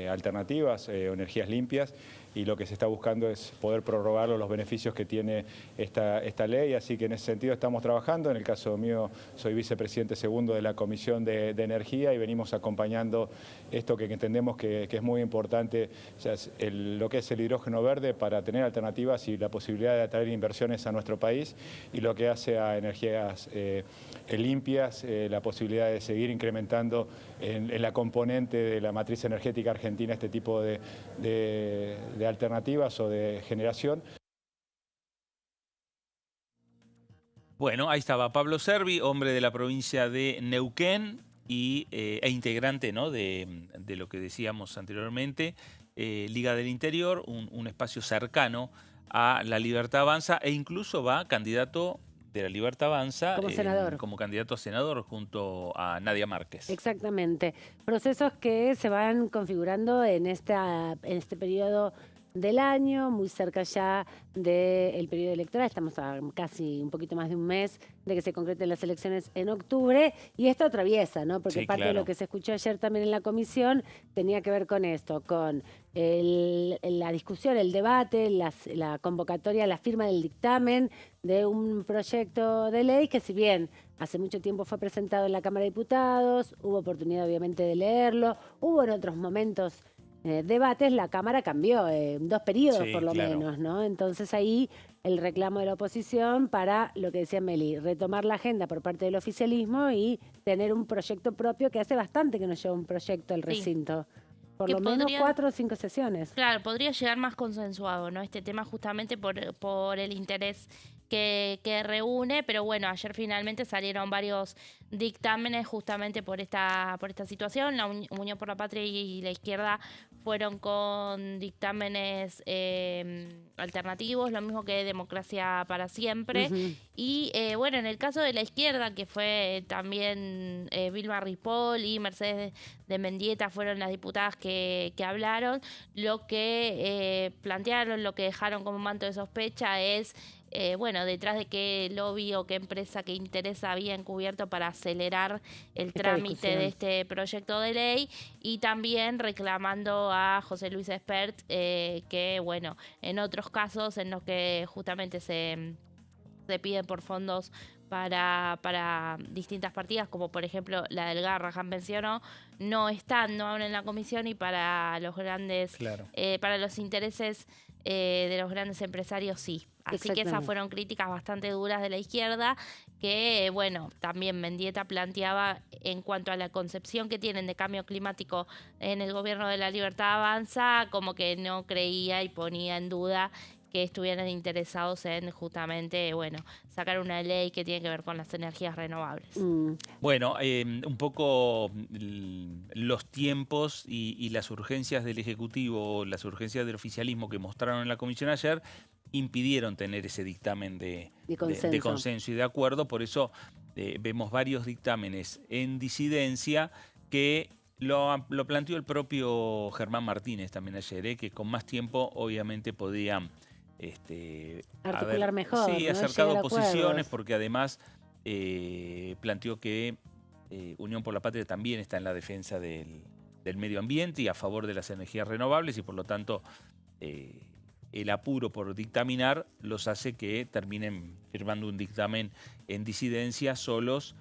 alternativas o energías limpias y lo que se está buscando es poder prorrogar los beneficios que tiene esta ley, así que en ese sentido estamos trabajando. En el caso mío soy vicepresidente segundo de la Comisión de Energía y venimos acompañando esto que entendemos que es muy importante, o sea, lo que es el hidrógeno verde para tener alternativas y la posibilidad de atraer inversiones a nuestro país y lo que hace a energías limpias, la posibilidad de seguir incrementando en la componente de la matriz energética argentina este tipo de alternativas o de generación. Bueno, ahí estaba Pablo Servi, hombre de la provincia de Neuquén e integrante, ¿no?, de lo que decíamos anteriormente, Liga del Interior, un espacio cercano a La Libertad Avanza e incluso va candidato de La Libertad Avanza como senador. Como candidato a senador junto a Nadia Márquez. Exactamente. Procesos que se van configurando en este periodo del año, muy cerca ya del periodo electoral. Estamos a casi un poquito más de un mes de que se concreten las elecciones en octubre y esto atraviesa, ¿no? Porque parte de lo que se escuchó ayer también en la comisión tenía que ver con esto, con la discusión, el debate, la convocatoria, la firma del dictamen de un proyecto de ley que, si bien hace mucho tiempo fue presentado en la Cámara de Diputados, hubo oportunidad obviamente de leerlo, hubo en otros momentos debates, la Cámara cambió, 2 periodos Sí, por lo claro. menos, ¿no? Entonces ahí el reclamo de la oposición para, lo que decía Meli, retomar la agenda por parte del oficialismo y tener un proyecto propio, que hace bastante que no lleva un proyecto al recinto. Por Que lo menos podría- 4 o 5 sesiones. Claro, podría llegar más consensuado, ¿no? Este tema justamente por el interés que reúne, pero bueno, ayer finalmente salieron varios dictámenes justamente por esta situación. La Unión por la Patria y la izquierda fueron con dictámenes alternativos, lo mismo que Democracia para Siempre. Ujú. Y bueno, en el caso de la izquierda, que fue también Vilma Ripoll y Mercedes de Mendieta fueron las diputadas que hablaron, lo que plantearon, lo que dejaron como manto de sospecha es, bueno, detrás de qué lobby o qué empresa, qué interés había encubierto para acelerar el Esta trámite discusión. de este proyecto de ley, y también reclamando a José Luis Espert, que bueno, en otros casos en los que justamente se piden por fondos para distintas partidas, como por ejemplo la del Garrahan mencionó, no abren en la comisión, y para los grandes, Claro. para los intereses de los grandes empresarios sí. Así que esas Exactamente. fueron críticas bastante duras de la izquierda, que bueno, también Mendieta planteaba en cuanto a la concepción que tienen de cambio climático en el gobierno de La Libertad Avanza, como que no creía y ponía en duda que estuvieran interesados en justamente, bueno, sacar una ley que tiene que ver con las energías renovables. Bueno, un poco los tiempos y las urgencias del Ejecutivo, las urgencias del oficialismo que mostraron en la comisión ayer, impidieron tener ese dictamen de consenso y de acuerdo. Por eso vemos varios dictámenes en disidencia que lo planteó el propio Germán Martínez también ayer, que con más tiempo obviamente podían articular mejor, sí, ¿no? acercado Llegar a posiciones, acuerdos. porque además planteó que Unión por la Patria también está en la defensa del medio ambiente y a favor de las energías renovables, y por lo tanto el apuro por dictaminar los hace que terminen firmando un dictamen en disidencia solos,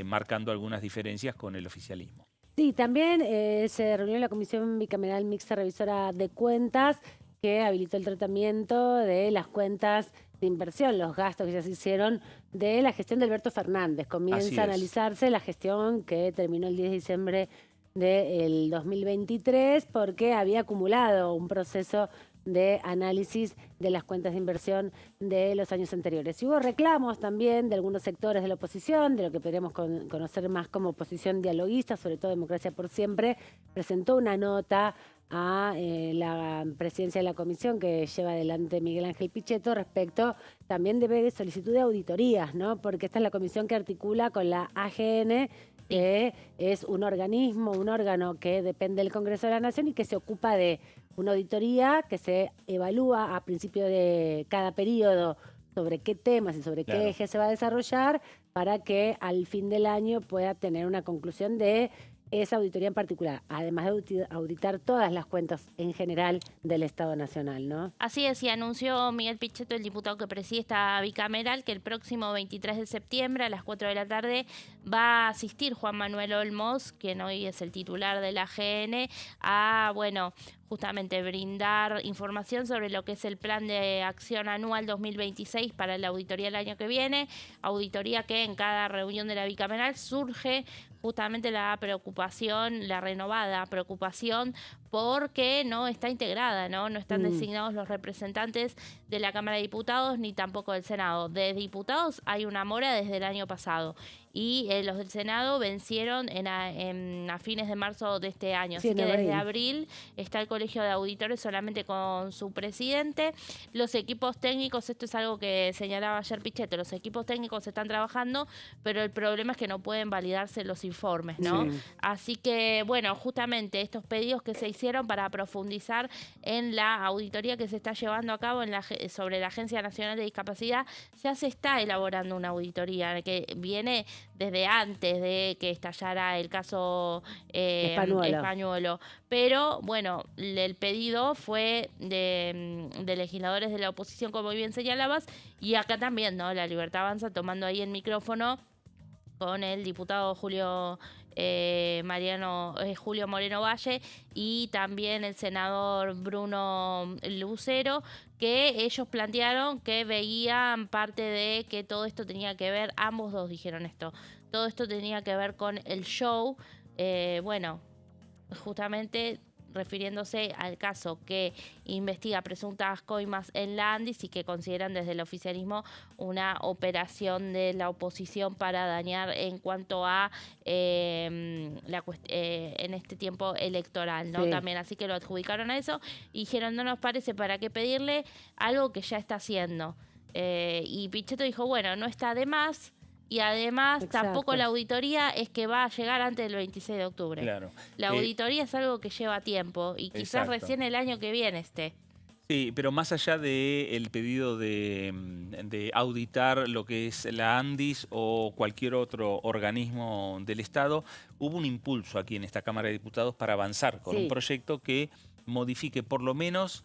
marcando algunas diferencias con el oficialismo. Sí, también se reunió la Comisión Bicameral Mixta Revisora de Cuentas, que habilitó el tratamiento de las cuentas de inversión, los gastos que ya se hicieron de la gestión de Alberto Fernández. Comienza a analizarse la gestión que terminó el 10 de diciembre del 2023, porque había acumulado un proceso de análisis de las cuentas de inversión de los años anteriores. Y hubo reclamos también de algunos sectores de la oposición, de lo que podríamos conocer más como oposición dialoguista, sobre todo Democracia por Siempre, presentó una nota a la presidencia de la comisión que lleva adelante Miguel Ángel Pichetto respecto también de solicitud de auditorías, ¿no? Porque esta es la comisión que articula con la AGN, que es un organismo, un órgano que depende del Congreso de la Nación y que se ocupa de una auditoría que se evalúa a principio de cada periodo sobre qué temas y sobre qué eje se va a desarrollar, para que al fin del año pueda tener una conclusión de esa auditoría en particular, además de auditar todas las cuentas en general del Estado Nacional, ¿no? Así es, y anunció Miguel Pichetto, el diputado que preside esta bicameral, que el próximo 23 de septiembre a las 4 de la tarde va a asistir Juan Manuel Olmos, quien hoy es el titular de la AGN, a, bueno, justamente brindar información sobre lo que es el plan de acción anual 2026 para la auditoría del año que viene, auditoría que en cada reunión de la bicameral surge justamente la preocupación, la renovada preocupación, porque no está integrada, ¿no? No están designados los representantes de la Cámara de Diputados ni tampoco del Senado. De diputados hay una mora desde el año pasado, y los del Senado vencieron a fines de marzo de este año. Sí, así que abril. desde abril está el Colegio de Auditores solamente con su presidente. Los equipos técnicos, esto es algo que señalaba ayer Pichetto, los equipos técnicos están trabajando, pero el problema es que no pueden validarse los informes, ¿no? Sí. Así que, bueno, justamente estos pedidos que se hicieron para profundizar en la auditoría que se está llevando a cabo sobre la Agencia Nacional de Discapacidad, ya se está elaborando una auditoría que viene desde antes de que estallara el caso Españuelo. Pero, bueno, el pedido fue de legisladores de la oposición, como bien señalabas, y acá también, ¿no? La Libertad Avanza tomando ahí el micrófono con el diputado Julio Moreno Valle y también el senador Bruno Lucero, que ellos plantearon que veían parte de que todo esto tenía que ver, ambos dos dijeron esto, todo esto tenía que ver con el show, bueno, justamente refiriéndose al caso que investiga presuntas coimas en la ANDIS y que consideran desde el oficialismo una operación de la oposición para dañar en cuanto a en este tiempo electoral, ¿no? Sí. También, así que lo adjudicaron a eso y dijeron, no nos parece para qué pedirle algo que ya está haciendo. Y Pichetto dijo, bueno, no está de más. Y además tampoco la auditoría es que va a llegar antes del 26 de octubre. Claro. La auditoría es algo que lleva tiempo y quizás recién el año que viene esté. Sí, pero más allá del pedido de auditar lo que es la ANDIS o cualquier otro organismo del Estado, hubo un impulso aquí en esta Cámara de Diputados para avanzar con un proyecto que modifique por lo menos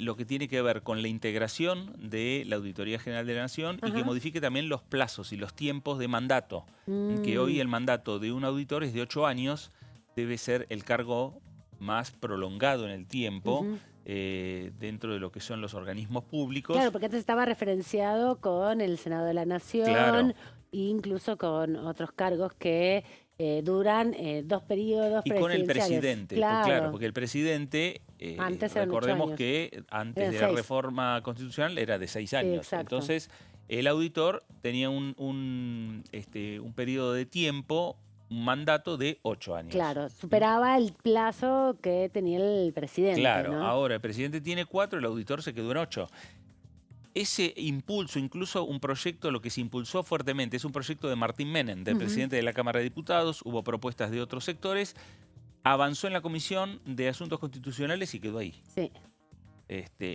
lo que tiene que ver con la integración de la Auditoría General de la Nación y que modifique también los plazos y los tiempos de mandato. Que hoy el mandato de un auditor es de 8 años, debe ser el cargo más prolongado en el tiempo dentro de lo que son los organismos públicos. Claro, porque antes estaba referenciado con el Senado de la Nación e incluso con otros cargos que duran 2 periodos y con el presidente, claro, porque el presidente, recordemos que antes de la reforma constitucional era de 6 años. Entonces, el auditor tenía un periodo de tiempo, un mandato de 8 años. Claro, superaba el plazo que tenía el presidente. Claro, ¿no? Ahora el presidente tiene 4, el auditor se quedó en 8. Ese impulso, incluso un proyecto, lo que se impulsó fuertemente, es un proyecto de Martín Menem, del presidente de la Cámara de Diputados, hubo propuestas de otros sectores, avanzó en la Comisión de Asuntos Constitucionales y quedó ahí. Sí.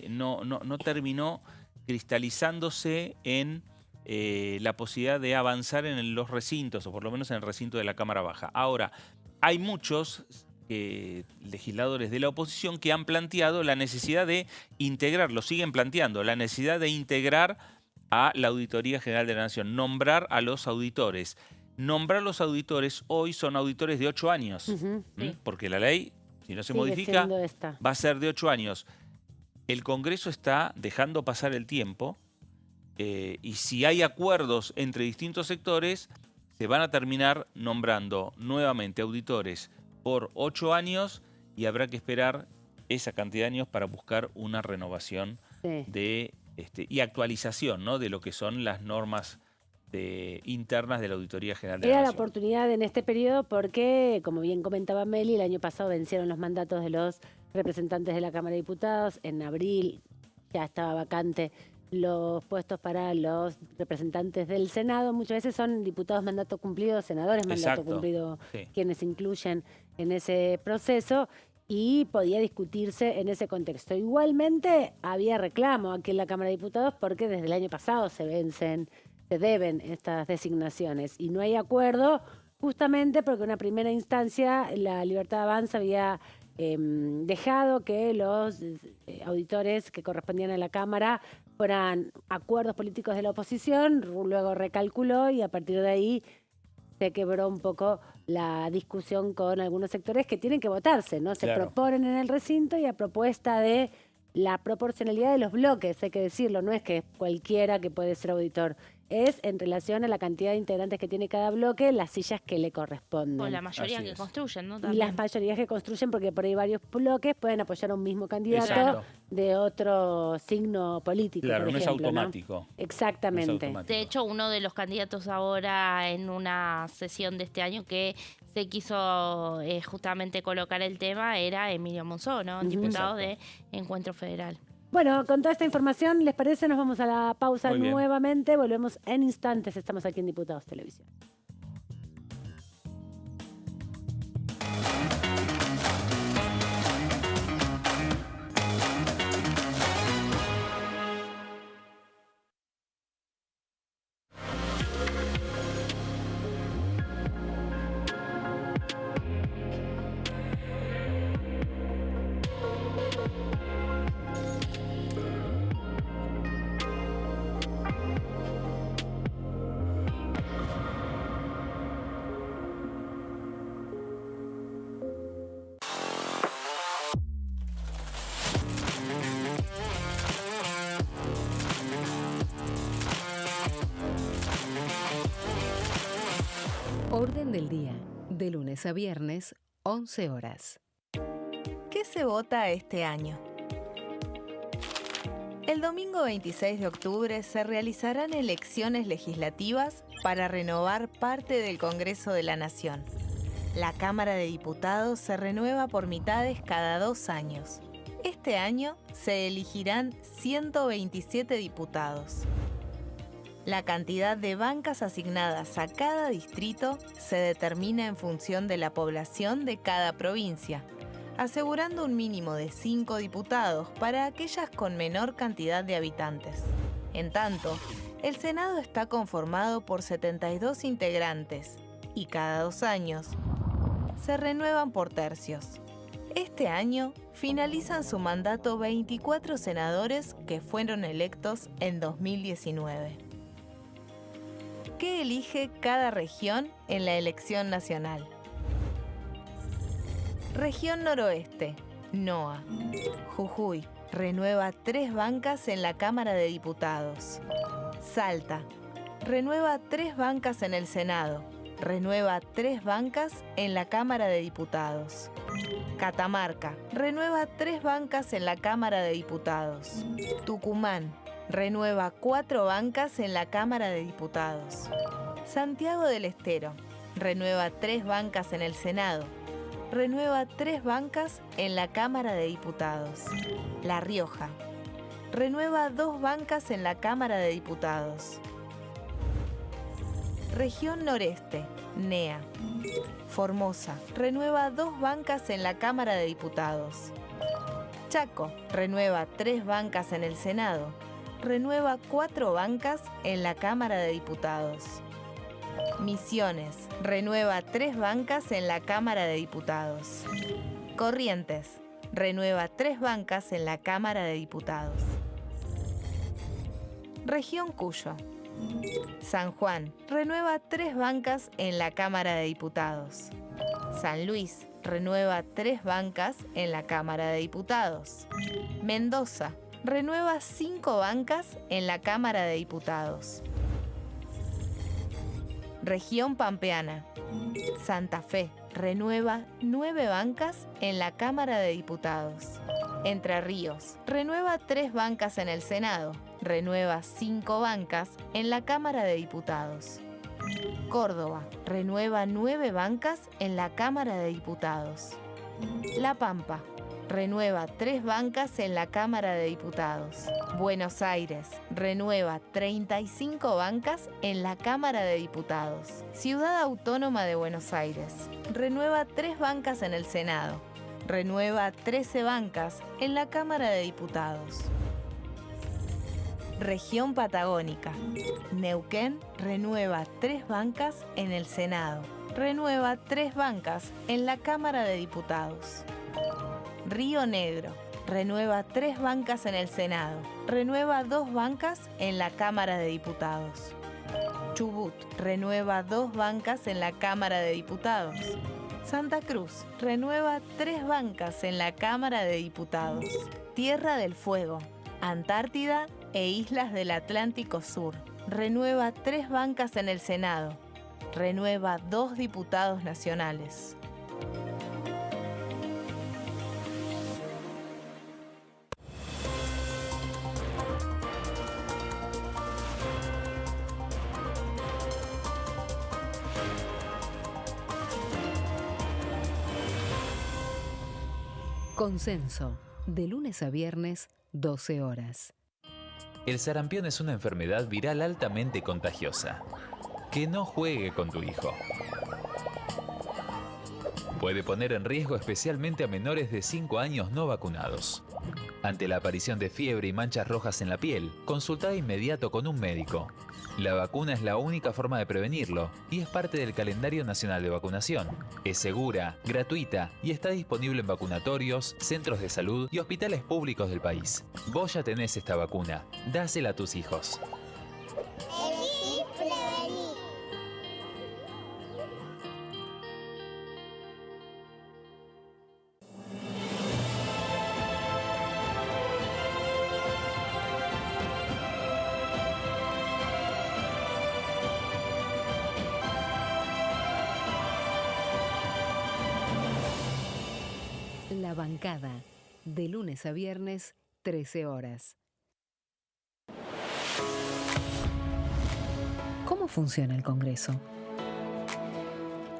No terminó cristalizándose en la posibilidad de avanzar en los recintos, o por lo menos en el recinto de la Cámara Baja. Ahora, hay muchos legisladores de la oposición que han planteado la necesidad de integrar, lo siguen planteando, la necesidad de integrar a la Auditoría General de la Nación, nombrar a los auditores. Nombrar los auditores hoy son auditores de 8 años, porque la ley, si no se modifica, va a ser de 8 años. El Congreso está dejando pasar el tiempo y si hay acuerdos entre distintos sectores, se van a terminar nombrando nuevamente auditores por 8 años y habrá que esperar esa cantidad de años para buscar una renovación y actualización, ¿no?, de lo que son las normas internas de la Auditoría General de la Nación. Era la oportunidad en este periodo porque, como bien comentaba Meli, el año pasado vencieron los mandatos de los representantes de la Cámara de Diputados. En abril ya estaba vacante los puestos para los representantes del Senado. Muchas veces son diputados mandato cumplido, senadores mandato cumplido, quienes se incluyen en ese proceso, y podía discutirse en ese contexto. Igualmente había reclamo aquí en la Cámara de Diputados porque desde el año pasado se deben estas designaciones y no hay acuerdo, justamente porque en una primera instancia la Libertad Avanza había dejado que los auditores que correspondían a la Cámara fueran acuerdos políticos de la oposición, luego recalculó y a partir de ahí se quebró un poco la discusión con algunos sectores que tienen que votarse, ¿no? Se proponen en el recinto y a propuesta de la proporcionalidad de los bloques, hay que decirlo, no es que cualquiera que puede ser auditor, es en relación a la cantidad de integrantes que tiene cada bloque, las sillas que le corresponden. O la mayoría que construyen, ¿no? También. Y las mayorías que construyen, porque por ahí varios bloques pueden apoyar a un mismo candidato de otro signo político, claro, por no ejemplo, es automático. ¿no? Exactamente. No es automático. De hecho, uno de los candidatos ahora en una sesión de este año que se quiso justamente colocar el tema era Emilio Monzó, ¿no? Diputado de Encuentro Federal. Bueno, con toda esta información, ¿les parece? Nos vamos a la pausa nuevamente. Volvemos en instantes. Estamos aquí en Diputados Televisión. Orden del día, de lunes a viernes, 11 horas. ¿Qué se vota este año? El domingo 26 de octubre se realizarán elecciones legislativas para renovar parte del Congreso de la Nación. La Cámara de Diputados se renueva por mitades cada 2 años. Este año se elegirán 127 diputados. La cantidad de bancas asignadas a cada distrito se determina en función de la población de cada provincia, asegurando un mínimo de 5 diputados para aquellas con menor cantidad de habitantes. En tanto, el Senado está conformado por 72 integrantes y cada 2 años se renuevan por tercios. Este año finalizan su mandato 24 senadores que fueron electos en 2019. ¿Qué elige cada región en la elección nacional? Región Noroeste, NOA. Jujuy, renueva 3 bancas en la Cámara de Diputados. Salta, renueva 3 bancas en el Senado. Renueva 3 bancas en la Cámara de Diputados. Catamarca, renueva 3 bancas en la Cámara de Diputados. Tucumán, renueva 4 bancas en la Cámara de Diputados. Santiago del Estero, renueva 3 bancas en el Senado. Renueva 3 bancas en la Cámara de Diputados. La Rioja, renueva 2 bancas en la Cámara de Diputados. Región Noreste, NEA. Formosa, renueva 2 bancas en la Cámara de Diputados. Chaco, renueva 3 bancas en el Senado. Renueva 4 bancas en la Cámara de Diputados. Misiones, renueva 3 bancas en la Cámara de Diputados. Corrientes, renueva 3 bancas en la Cámara de Diputados. Región Cuyo. San Juan, renueva 3 bancas en la Cámara de Diputados. San Luis, renueva 3 bancas en la Cámara de Diputados. Mendoza, renueva 5 bancas en la Cámara de Diputados. Región Pampeana. Santa Fe, renueva 9 bancas en la Cámara de Diputados. Entre Ríos, renueva 3 bancas en el Senado. Renueva 5 bancas en la Cámara de Diputados. Córdoba, renueva 9 bancas en la Cámara de Diputados. La Pampa, renueva 3 bancas en la Cámara de Diputados. Buenos Aires, renueva 35 bancas en la Cámara de Diputados. Ciudad Autónoma de Buenos Aires, renueva 3 bancas en el Senado. Renueva 13 bancas en la Cámara de Diputados. Región Patagónica. Neuquén renueva 3 bancas en el Senado. Renueva 3 bancas en la Cámara de Diputados. Río Negro, renueva 3 bancas en el Senado. Renueva 2 bancas en la Cámara de Diputados. Chubut, renueva 2 bancas en la Cámara de Diputados. Santa Cruz, renueva 3 bancas en la Cámara de Diputados. Tierra del Fuego, Antártida e Islas del Atlántico Sur, renueva 3 bancas en el Senado. Renueva 2 diputados nacionales. Consenso, de lunes a viernes, 12 horas. El sarampión es una enfermedad viral altamente contagiosa. Que no juegue con tu hijo. Puede poner en riesgo especialmente a menores de 5 años no vacunados. Ante la aparición de fiebre y manchas rojas en la piel, consulta de inmediato con un médico. La vacuna es la única forma de prevenirlo y es parte del calendario nacional de vacunación. Es segura, gratuita y está disponible en vacunatorios, centros de salud y hospitales públicos del país. Vos ya tenés esta vacuna. Dásela a tus hijos. Elegí prevenir. La Bancada, de lunes a viernes, 13 horas. ¿Cómo funciona el Congreso?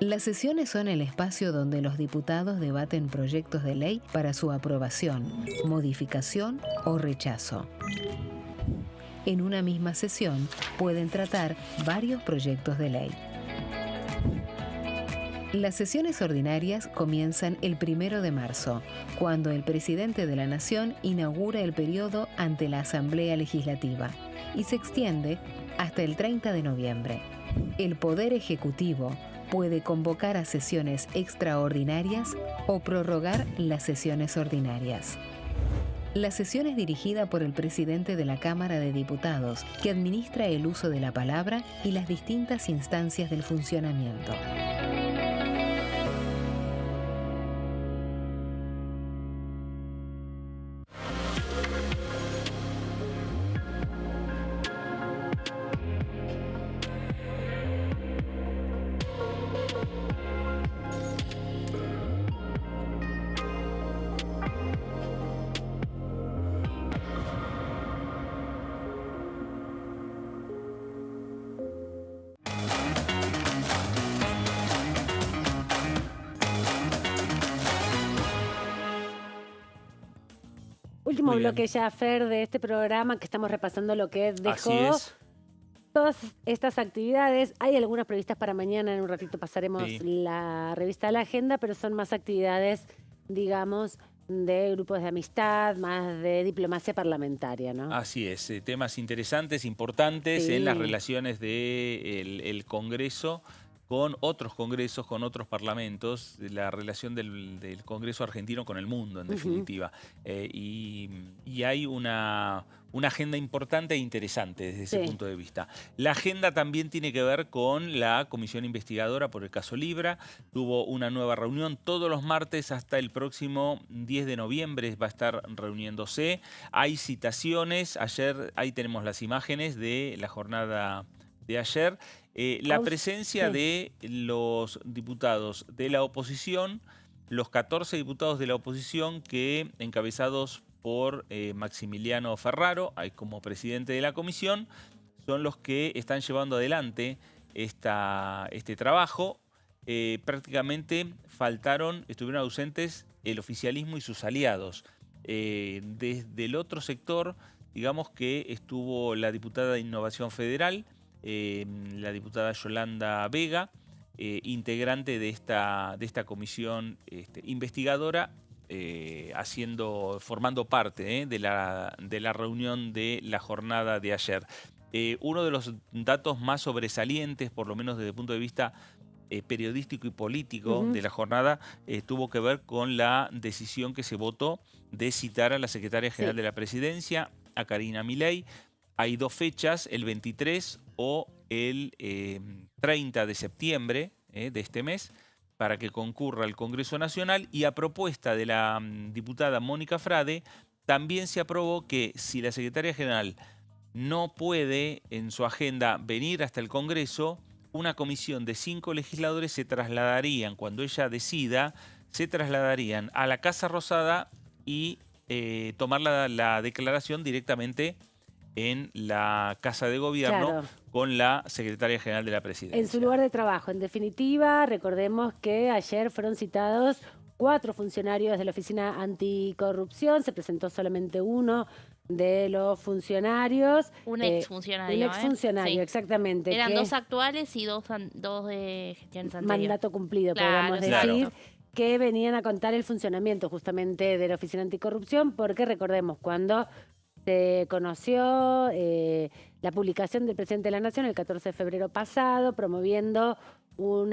Las sesiones son el espacio donde los diputados debaten proyectos de ley para su aprobación, modificación o rechazo. En una misma sesión pueden tratar varios proyectos de ley. Las sesiones ordinarias comienzan el 1 de marzo, cuando el presidente de la Nación inaugura el periodo ante la Asamblea Legislativa y se extiende hasta el 30 de noviembre. El Poder Ejecutivo puede convocar a sesiones extraordinarias o prorrogar las sesiones ordinarias. La sesión es dirigida por el presidente de la Cámara de Diputados, que administra el uso de la palabra y las distintas instancias del funcionamiento. Último bloque ya, Fer, de este programa, que estamos repasando lo que dejó todas estas actividades. Hay algunas previstas para mañana, en un ratito pasaremos la revista a la agenda, pero son más actividades, digamos, de grupos de amistad, más de diplomacia parlamentaria, ¿no? Así es, temas interesantes, importantes en las relaciones del Congreso con otros congresos, con otros parlamentos, la relación del Congreso argentino con el mundo, en definitiva. Y hay una agenda importante e interesante desde ese punto de vista. La agenda también tiene que ver con la comisión investigadora por el caso Libra. Tuvo una nueva reunión todos los martes hasta el próximo 10 de noviembre va a estar reuniéndose. Hay citaciones, ayer ahí tenemos las imágenes de la jornada de ayer. La presencia de los diputados de la oposición, los 14 diputados de la oposición que, encabezados por Maximiliano Ferraro, como presidente de la comisión, son los que están llevando adelante este trabajo. Prácticamente estuvieron ausentes el oficialismo y sus aliados. Desde el otro sector, digamos que estuvo la diputada de Innovación Federal, la diputada Yolanda Vega, integrante de esta comisión investigadora, formando parte de la reunión de la jornada de ayer. Uno de los datos más sobresalientes, por lo menos desde el punto de vista periodístico y político de la jornada, tuvo que ver con la decisión que se votó de citar a la secretaria general de la Presidencia, a Karina Milei. Hay dos fechas, el 23 o el 30 de septiembre de este mes, para que concurra al Congreso Nacional, y a propuesta de la diputada Mónica Frade, también se aprobó que si la secretaria general no puede en su agenda venir hasta el Congreso, una comisión de 5 legisladores cuando ella decida, se trasladarían a la Casa Rosada y tomar la declaración directamente en la Casa de Gobierno con la Secretaria General de la Presidencia. En su lugar de trabajo. En definitiva, recordemos que ayer fueron citados 4 funcionarios de la Oficina Anticorrupción. Se presentó solamente uno de los funcionarios. Un exfuncionario. Un exfuncionario, exactamente. Eran 2 actuales y 2 de gestiones anteriores. Mandato cumplido, podríamos decir. Que venían a contar el funcionamiento justamente de la Oficina Anticorrupción, porque recordemos, cuando se conoció la publicación del presidente de la Nación el 14 de febrero pasado, promoviendo un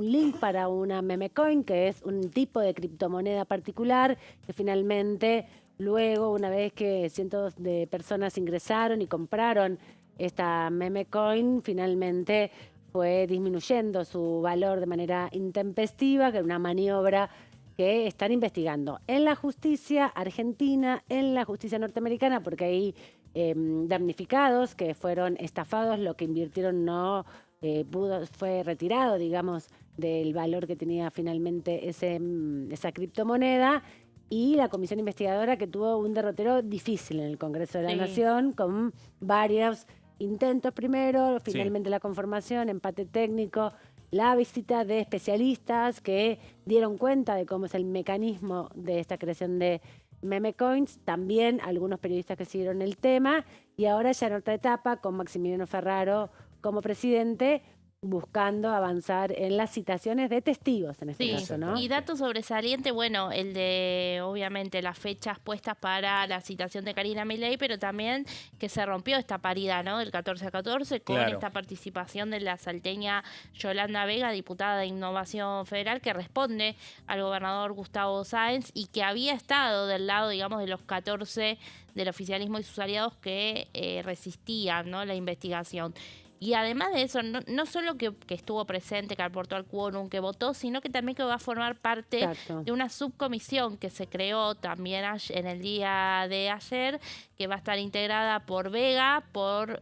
link para una meme coin, que es un tipo de criptomoneda particular, que finalmente, luego, una vez que cientos de personas ingresaron y compraron esta meme coin, finalmente fue disminuyendo su valor de manera intempestiva, que era una maniobra que están investigando en la justicia argentina, en la justicia norteamericana, porque hay damnificados que fueron estafados, lo que invirtieron no fue retirado, digamos, del valor que tenía finalmente esa criptomoneda, y la comisión investigadora que tuvo un derrotero difícil en el Congreso de la Nación, con varios intentos primero, finalmente la conformación, empate técnico, la visita de especialistas que dieron cuenta de cómo es el mecanismo de esta creación de meme coins, también algunos periodistas que siguieron el tema, y ahora ya en otra etapa con Maximiliano Ferraro como presidente, buscando avanzar en las citaciones de testigos en este caso, ¿no? Y dato sobresaliente, bueno, el de obviamente las fechas puestas para la citación de Karina Milei, pero también que se rompió esta paridad, ¿no? Del 14-14 con esta participación de la salteña Yolanda Vega, diputada de Innovación Federal, que responde al gobernador Gustavo Sáenz y que había estado del lado, digamos, de los 14 del oficialismo y sus aliados que resistían, ¿no?, la investigación. Y además de eso, no solo que estuvo presente, que aportó al quórum, que votó, sino que también que va a formar parte de una subcomisión que se creó también en el día de ayer, que va a estar integrada por Vega, por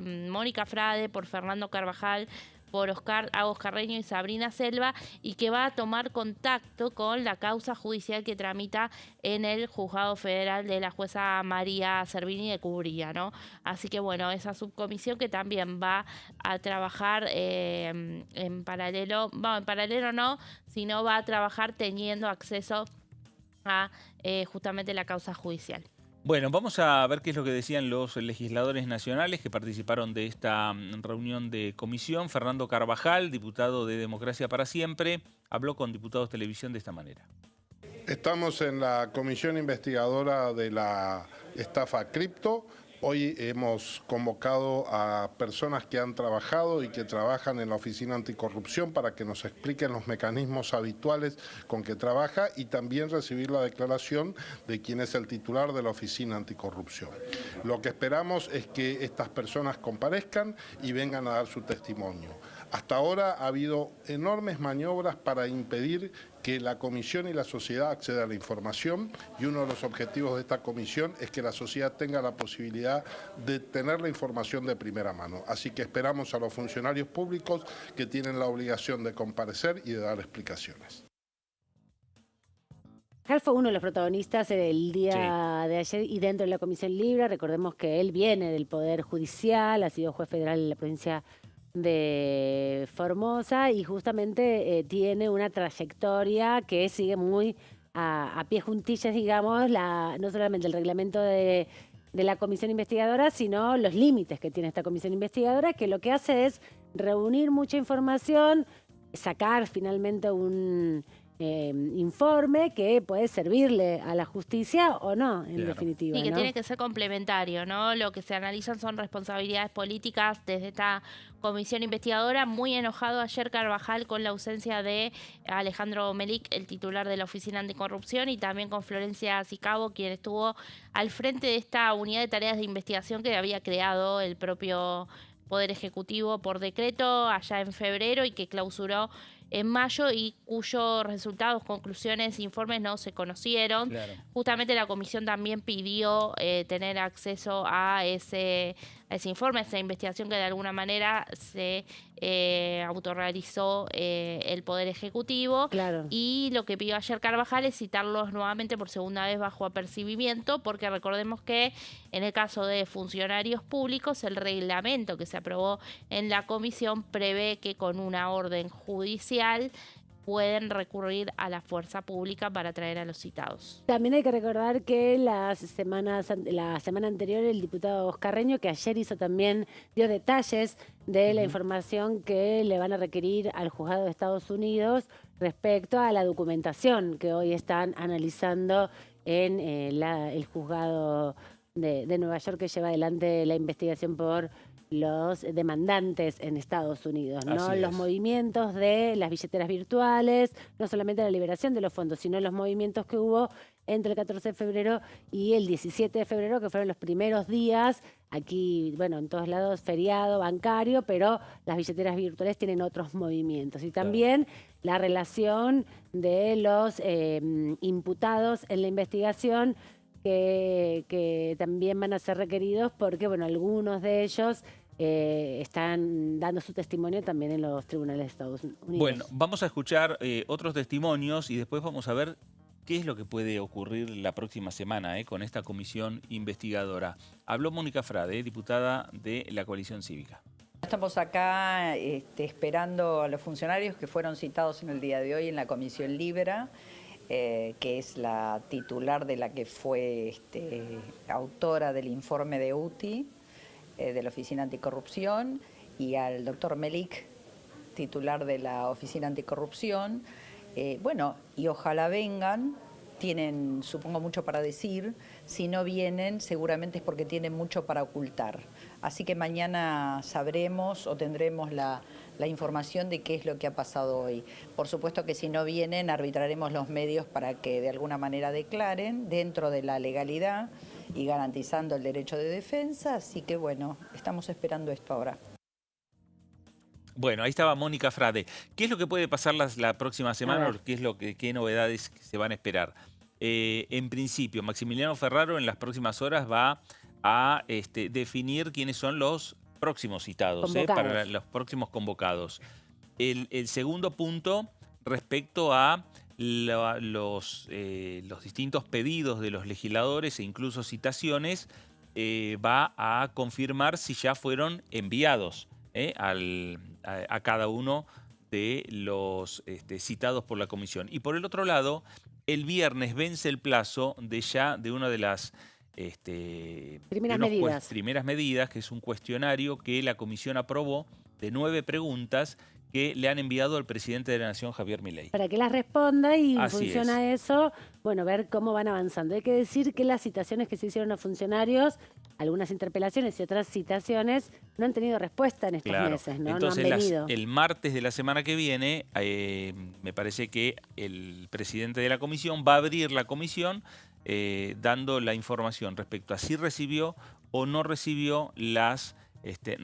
Mónica Frade, por Fernando Carvajal, por Agos Carreño y Sabrina Selva, y que va a tomar contacto con la causa judicial que tramita en el Juzgado Federal de la jueza María Servini de Cubría, ¿no? Así que bueno, esa subcomisión que también va a trabajar en paralelo, en paralelo no, sino va a trabajar teniendo acceso a justamente la causa judicial. Bueno, vamos a ver qué es lo que decían los legisladores nacionales que participaron de esta reunión de comisión. Fernando Carvajal, diputado de Democracia para Siempre, habló con Diputados Televisión de esta manera. Estamos en la comisión investigadora de la estafa cripto. Hoy hemos convocado a personas que han trabajado y que trabajan en la Oficina Anticorrupción para que nos expliquen los mecanismos habituales con que trabaja y también recibir la declaración de quién es el titular de la Oficina Anticorrupción. Lo que esperamos es que estas personas comparezcan y vengan a dar su testimonio. Hasta ahora ha habido enormes maniobras para impedir que la comisión y la sociedad accedan a la información, y uno de los objetivos de esta comisión es que la sociedad tenga la posibilidad de tener la información de primera mano. Así que esperamos a los funcionarios públicos que tienen la obligación de comparecer y de dar explicaciones. Él fue uno de los protagonistas el día de ayer y dentro de la Comisión Libre. Recordemos que él viene del Poder Judicial, ha sido juez federal en la provincia de Formosa y justamente tiene una trayectoria que sigue muy a pie juntillas, digamos, no solamente el reglamento de la comisión investigadora, sino los límites que tiene esta comisión investigadora, que lo que hace es reunir mucha información, sacar finalmente un informe que puede servirle a la justicia o no, en definitiva. Y que ¿no? tiene que ser complementario, ¿no? Lo que se analizan son responsabilidades políticas desde esta comisión investigadora. Muy enojado ayer Carvajal con la ausencia de Alejandro Melic, el titular de la Oficina Anticorrupción, y también con Florencia Sicabo, quien estuvo al frente de esta unidad de tareas de investigación que había creado el propio Poder Ejecutivo por decreto allá en febrero y que clausuró en mayo y cuyos resultados, conclusiones, informes no se conocieron. Justamente la comisión también pidió tener acceso a ese informe, a esa investigación que de alguna manera se autorrealizó el Poder Ejecutivo. Y lo que pidió ayer Carvajal es citarlos nuevamente por segunda vez bajo apercibimiento, porque recordemos que en el caso de funcionarios públicos, el reglamento que se aprobó en la comisión prevé que con una orden judicial pueden recurrir a la fuerza pública para traer a los citados. También hay que recordar que la semana anterior el diputado Agos Carreño, que ayer dio detalles de la información que le van a requerir al juzgado de Estados Unidos respecto a la documentación que hoy están analizando en el juzgado de Nueva York, que lleva adelante la investigación por los demandantes en Estados Unidos, ¿no? Los movimientos de las billeteras virtuales, no solamente la liberación de los fondos, sino los movimientos que hubo entre el 14 de febrero y el 17 de febrero, que fueron los primeros días, aquí, bueno, en todos lados feriado, bancario, pero las billeteras virtuales tienen otros movimientos. Y también la relación de los imputados en la investigación, que también van a ser requeridos porque, bueno, algunos de ellos están dando su testimonio también en los tribunales de Estados Unidos. Bueno, vamos a escuchar otros testimonios y después vamos a ver qué es lo que puede ocurrir la próxima semana con esta comisión investigadora. Habló Mónica Frade, diputada de la Coalición Cívica. Estamos acá esperando a los funcionarios que fueron citados en el día de hoy en la Comisión Libra, que es la titular de la que fue autora del informe de UTI, de la Oficina Anticorrupción, y al doctor Melik, titular de la Oficina Anticorrupción. Bueno, y ojalá vengan, tienen, supongo, mucho para decir. Si no vienen, seguramente es porque tienen mucho para ocultar. Así que mañana sabremos o tendremos la información de qué es lo que ha pasado hoy. Por supuesto que si no vienen, arbitraremos los medios para que de alguna manera declaren dentro de la legalidad y garantizando el derecho de defensa. Así que bueno, estamos esperando esto ahora. Bueno, ahí estaba Mónica Frade. ¿Qué es lo que puede pasar la próxima semana? ¿Qué novedades se van a esperar? En principio, Maximiliano Ferraro en las próximas horas va a definir quiénes son los próximos citados, para los próximos convocados. El segundo punto, respecto a los distintos pedidos de los legisladores e incluso citaciones, va a confirmar si ya fueron enviados a cada uno de los citados por la comisión. Y por el otro lado, el viernes vence el plazo de una de las primeras medidas, que es un cuestionario que la comisión aprobó de 9 preguntas que le han enviado al presidente de la Nación, Javier Milei. Para que las responda y en Así función a eso, bueno, ver cómo van avanzando. Hay que decir que las citaciones que se hicieron a funcionarios, algunas interpelaciones y otras citaciones, no han tenido respuesta en estos meses, ¿no? Entonces, no han venido. El martes de la semana que viene, me parece que el presidente de la comisión va a abrir la comisión dando la información respecto a si recibió o no recibió las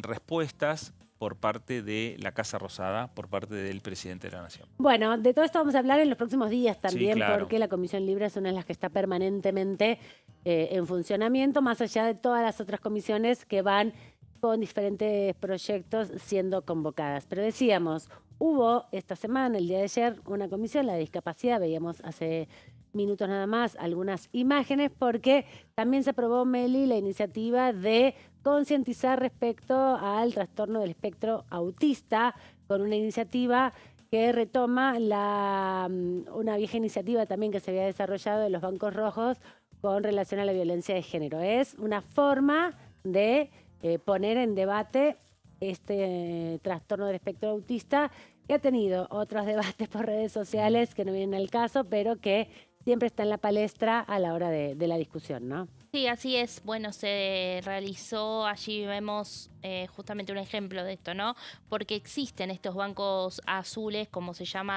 respuestas por parte de la Casa Rosada, por parte del presidente de la Nación. Bueno, de todo esto vamos a hablar en los próximos días también, sí, claro, porque la Comisión Libre es una de las que está permanentemente en funcionamiento, más allá de todas las otras comisiones que van con diferentes proyectos siendo convocadas. Pero decíamos, hubo esta semana, el día de ayer, una comisión, la de discapacidad, veíamos hace minutos nada más algunas imágenes, porque también se aprobó, Meli, la iniciativa de concientizar respecto al trastorno del espectro autista, con una iniciativa que retoma una vieja iniciativa también que se había desarrollado de los bancos rojos con relación a la violencia de género. Es una forma de poner en debate este trastorno del espectro autista, que ha tenido otros debates por redes sociales que no vienen al caso, pero que siempre está en la palestra a la hora de la discusión, ¿no? Sí, así es. Bueno, se realizó, allí vemos justamente un ejemplo de esto, ¿no? Porque existen estos bancos azules,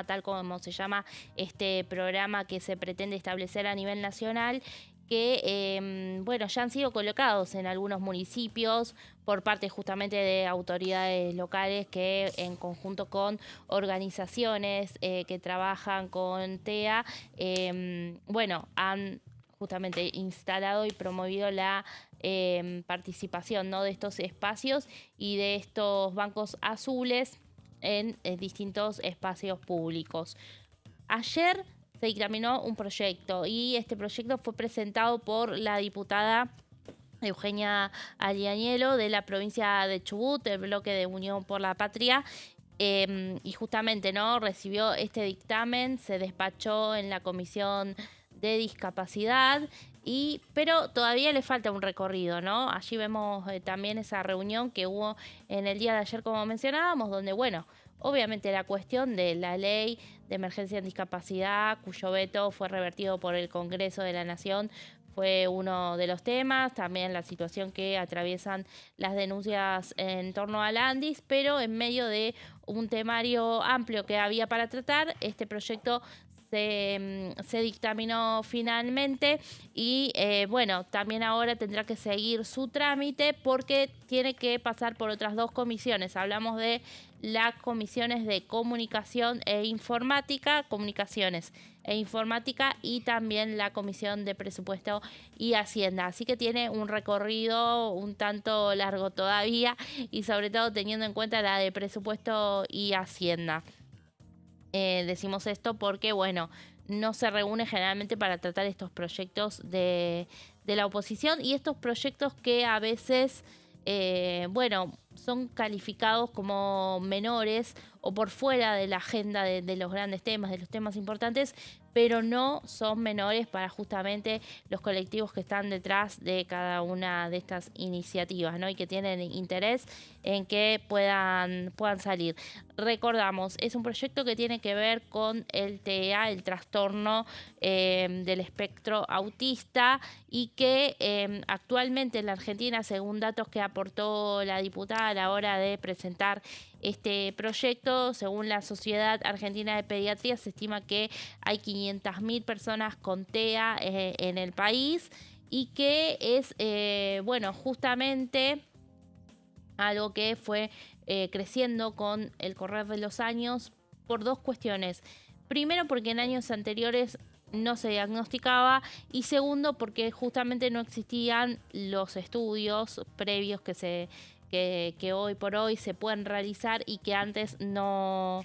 tal como se llama este programa que se pretende establecer a nivel nacional, que, bueno, ya han sido colocados en algunos municipios por parte justamente de autoridades locales que en conjunto con organizaciones que trabajan con TEA, bueno, han justamente instalado y promovido la participación, ¿no?, de estos espacios y de estos bancos azules en distintos espacios públicos. Ayer se dictaminó un proyecto y este proyecto fue presentado por la diputada Eugenia Alianielo de la provincia de Chubut, del bloque de Unión por la Patria, y justamente, ¿no?, recibió este dictamen, se despachó en la Comisión de Discapacidad, pero todavía le falta un recorrido, ¿no? Allí vemos también esa reunión que hubo en el día de ayer, como mencionábamos, donde, bueno, obviamente la cuestión de la ley de emergencia en discapacidad, cuyo veto fue revertido por el Congreso de la Nación, fue uno de los temas, también la situación que atraviesan las denuncias en torno al ANDIS, pero en medio de un temario amplio que había para tratar, este proyecto se dictaminó finalmente y bueno, también ahora tendrá que seguir su trámite porque tiene que pasar por otras 2 comisiones. Hablamos de las comisiones de comunicaciones e informática y también la comisión de presupuesto y hacienda. Así que tiene un recorrido un tanto largo todavía y sobre todo teniendo en cuenta la de presupuesto y hacienda. Decimos esto porque, bueno, no se reúne generalmente para tratar estos proyectos de la oposición y estos proyectos que a veces, bueno, son calificados como menores o por fuera de la agenda de los grandes temas, de los temas importantes, pero no son menores para justamente los colectivos que están detrás de cada una de estas iniciativas, ¿no? Y que tienen interés en que puedan salir. Recordamos, es un proyecto que tiene que ver con el TEA, el trastorno del espectro autista, y que actualmente en la Argentina, según datos que aportó la diputada a la hora de presentar este proyecto, según la Sociedad Argentina de Pediatría, se estima que hay 500.000 personas con TEA en el país y que es, bueno, justamente algo que fue creciendo con el correr de los años por 2 cuestiones. Primero, porque en años anteriores no se diagnosticaba, y segundo, porque justamente no existían los estudios previos que hoy por hoy se pueden realizar y que antes no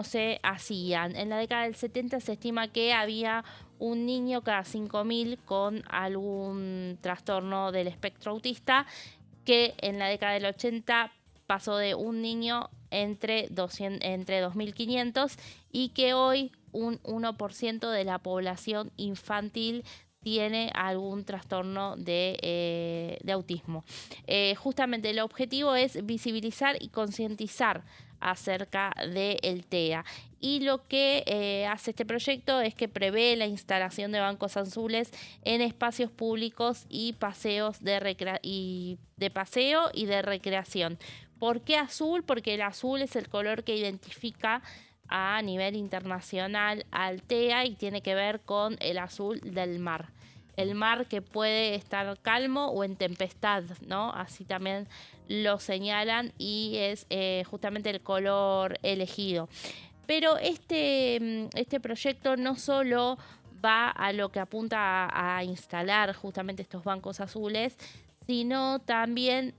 se hacían. En la década del 70 se estima que había un niño cada 5.000 con algún trastorno del espectro autista, que en la década del 80 pasó de un niño entre 2.500 y que hoy un 1% de la población infantil tiene algún trastorno de autismo. Justamente el objetivo es visibilizar y concientizar acerca del TEA. Y lo que hace este proyecto es que prevé la instalación de bancos azules en espacios públicos y paseos de paseo y de recreación. ¿Por qué azul? Porque el azul es el color que identifica a nivel internacional al TEA y tiene que ver con el azul del mar. El mar que puede estar calmo o en tempestad, ¿no? Así también lo señalan y es justamente el color elegido. Pero este proyecto no solo va a lo que apunta a instalar justamente estos bancos azules, sino también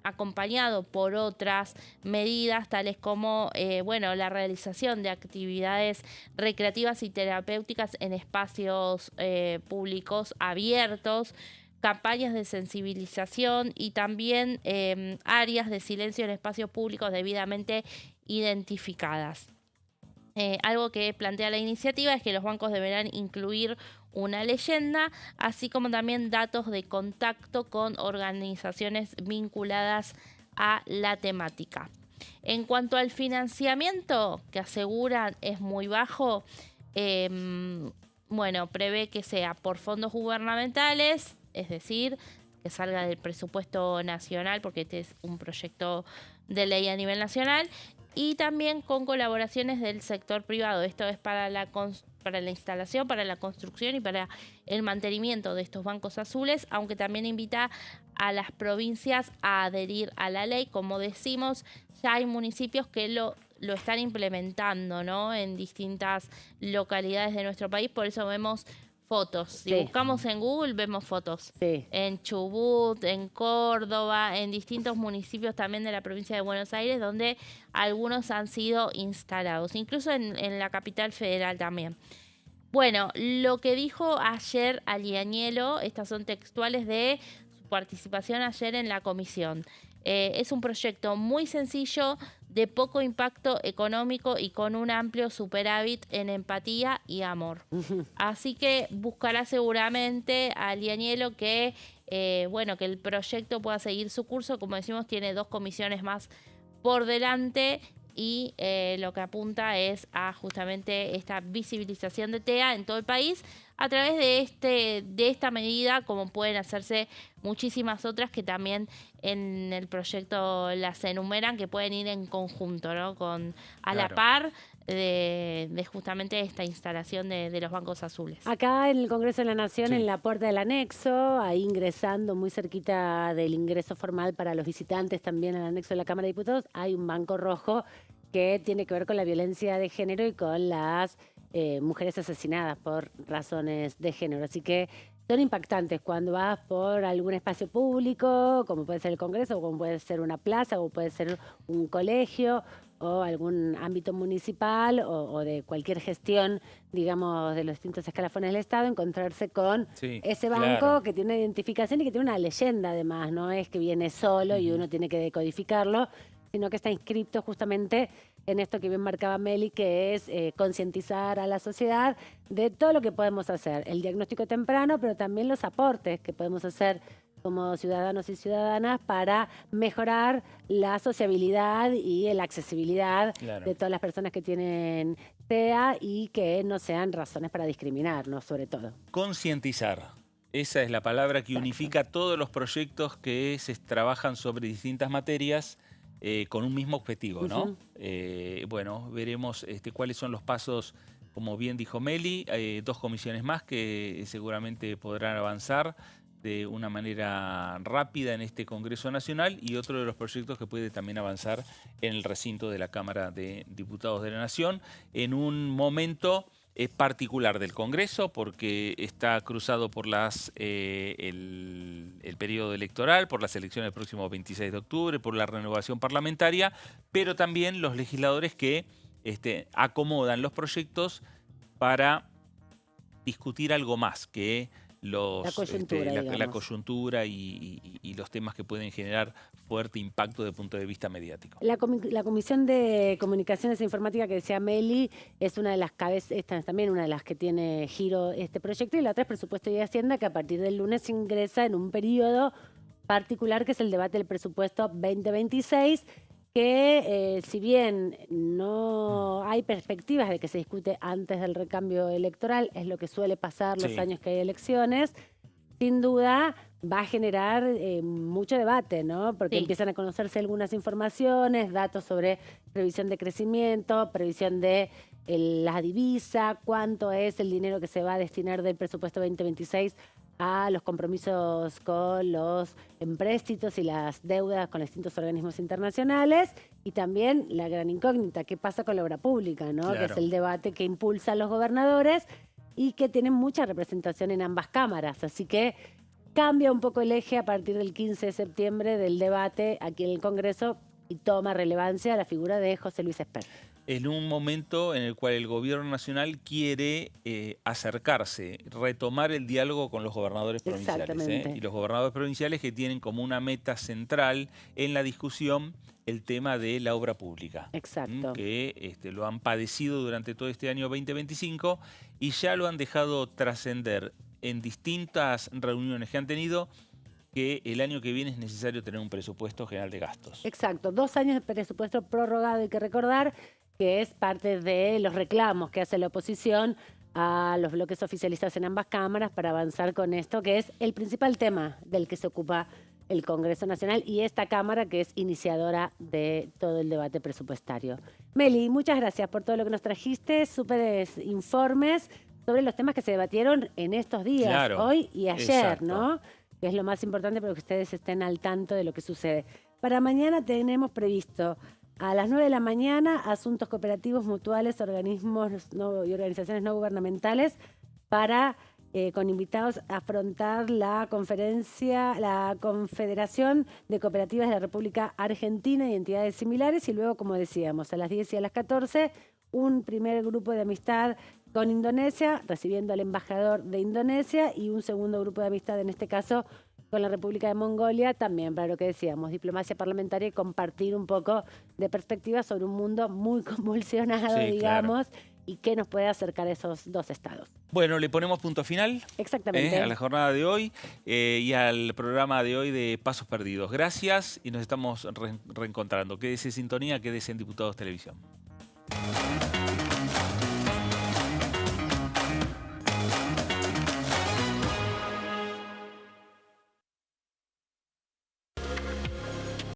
acompañado por otras medidas tales como bueno, la realización de actividades recreativas y terapéuticas en espacios públicos abiertos, campañas de sensibilización y también áreas de silencio en espacios públicos debidamente identificadas. Algo que plantea la iniciativa es que los bancos deberán incluir una leyenda, así como también datos de contacto con organizaciones vinculadas a la temática. En cuanto al financiamiento, que aseguran es muy bajo, bueno, prevé que sea por fondos gubernamentales, es decir, que salga del presupuesto nacional, porque este es un proyecto de ley a nivel nacional, y también con colaboraciones del sector privado. Esto es para la instalación, para la construcción y para el mantenimiento de estos bancos azules, aunque también invita a las provincias a adherir a la ley. Como decimos, ya hay municipios que lo están implementando, ¿no?, en distintas localidades de nuestro país, por eso vemos fotos. Si buscamos en Google, vemos fotos. En Chubut, en Córdoba, en distintos municipios también de la provincia de Buenos Aires, donde algunos han sido instalados, incluso en la capital federal también. Bueno, lo que dijo ayer Alianielo, estas son textuales de su participación ayer en la comisión. Es un proyecto muy sencillo, de poco impacto económico y con un amplio superávit en empatía y amor. Así que buscará seguramente a Alianielo que, bueno, que el proyecto pueda seguir su curso. Como decimos, tiene 2 comisiones más por delante y lo que apunta es a justamente esta visibilización de TEA en todo el país, a través de esta medida, como pueden hacerse muchísimas otras que también en el proyecto las enumeran, que pueden ir en conjunto, ¿no? A la par de justamente esta instalación de los bancos azules. Acá en el Congreso de la Nación, en la puerta del anexo, ahí ingresando muy cerquita del ingreso formal para los visitantes también al anexo de la Cámara de Diputados, hay un banco rojo que tiene que ver con la violencia de género y con las mujeres asesinadas por razones de género. Así que son impactantes cuando vas por algún espacio público, como puede ser el Congreso, como puede ser una plaza, como puede ser un colegio o algún ámbito municipal o de cualquier gestión, digamos, de los distintos escalafones del Estado, encontrarse con ese banco que tiene una identificación y que tiene una leyenda además, no es que viene solo y uno tiene que decodificarlo, sino que está inscrito justamente en esto que bien marcaba Meli, que es concientizar a la sociedad de todo lo que podemos hacer, el diagnóstico temprano, pero también los aportes que podemos hacer como ciudadanos y ciudadanas para mejorar la sociabilidad y la accesibilidad de todas las personas que tienen TEA y que no sean razones para discriminarnos, sobre todo. Concientizar. Esa es la palabra que unifica todos los proyectos que se trabajan sobre distintas materias con un mismo objetivo, ¿no? Bueno, veremos cuáles son los pasos, como bien dijo Meli, 2 comisiones más que seguramente podrán avanzar de una manera rápida en este Congreso Nacional y otro de los proyectos que puede también avanzar en el recinto de la Cámara de Diputados de la Nación en un momento particular del Congreso porque está cruzado por el periodo electoral, por las elecciones del próximo 26 de octubre, por la renovación parlamentaria, pero también los legisladores que acomodan los proyectos para discutir algo más que la coyuntura y los temas que pueden generar fuerte impacto desde el punto de vista mediático. La Comisión de Comunicaciones e Informática que decía Meli es una de las cabezas, esta es también una de las que tiene giro este proyecto, y la otra es Presupuesto y Hacienda, que a partir del lunes ingresa en un periodo particular que es el debate del presupuesto 2026, que si bien no hay perspectivas de que se discute antes del recambio electoral, es lo que suele pasar los años que hay elecciones, sin duda va a generar mucho debate, ¿no? Porque empiezan a conocerse algunas informaciones, datos sobre previsión de crecimiento, previsión de la divisa, cuánto es el dinero que se va a destinar del presupuesto 2026 a los compromisos con los empréstitos y las deudas con distintos organismos internacionales, y también la gran incógnita, ¿qué pasa con la obra pública, ¿no? Que es el debate que impulsa a los gobernadores y que tienen mucha representación en ambas cámaras. Así que cambia un poco el eje a partir del 15 de septiembre del debate aquí en el Congreso y toma relevancia la figura de José Luis Espert. En un momento en el cual el gobierno nacional quiere acercarse, retomar el diálogo con los gobernadores provinciales. Y los gobernadores provinciales que tienen como una meta central en la discusión el tema de la obra pública. Exacto. Que lo han padecido durante todo este año 2025 y ya lo han dejado trascender en distintas reuniones que han tenido, que el año que viene es necesario tener un presupuesto general de gastos. Exacto, 2 años de presupuesto prorrogado, hay que recordar, que es parte de los reclamos que hace la oposición a los bloques oficialistas en ambas cámaras para avanzar con esto, que es el principal tema del que se ocupa el Congreso Nacional y esta Cámara, que es iniciadora de todo el debate presupuestario. Meli, muchas gracias por todo lo que nos trajiste, súperes informes sobre los temas que se debatieron en estos días, hoy y ayer, ¿no? Que es lo más importante para que ustedes estén al tanto de lo que sucede. Para mañana tenemos previsto a las 9 de la mañana asuntos cooperativos, mutuales, organismos y organizaciones no gubernamentales para, con invitados, afrontar la conferencia, la Confederación de Cooperativas de la República Argentina y entidades similares, y luego, como decíamos, a las 10 y a las 14, un primer grupo de amistad con Indonesia, recibiendo al embajador de Indonesia, y un segundo grupo de amistad, en este caso, con la República de Mongolia, también para lo que decíamos, diplomacia parlamentaria y compartir un poco de perspectiva sobre un mundo muy convulsionado, digamos, y qué nos puede acercar a esos 2 estados. Bueno, le ponemos punto final a la jornada de hoy y al programa de hoy de Pasos Perdidos. Gracias y nos estamos reencontrando. Quédese en sintonía, quédese en Diputados Televisión.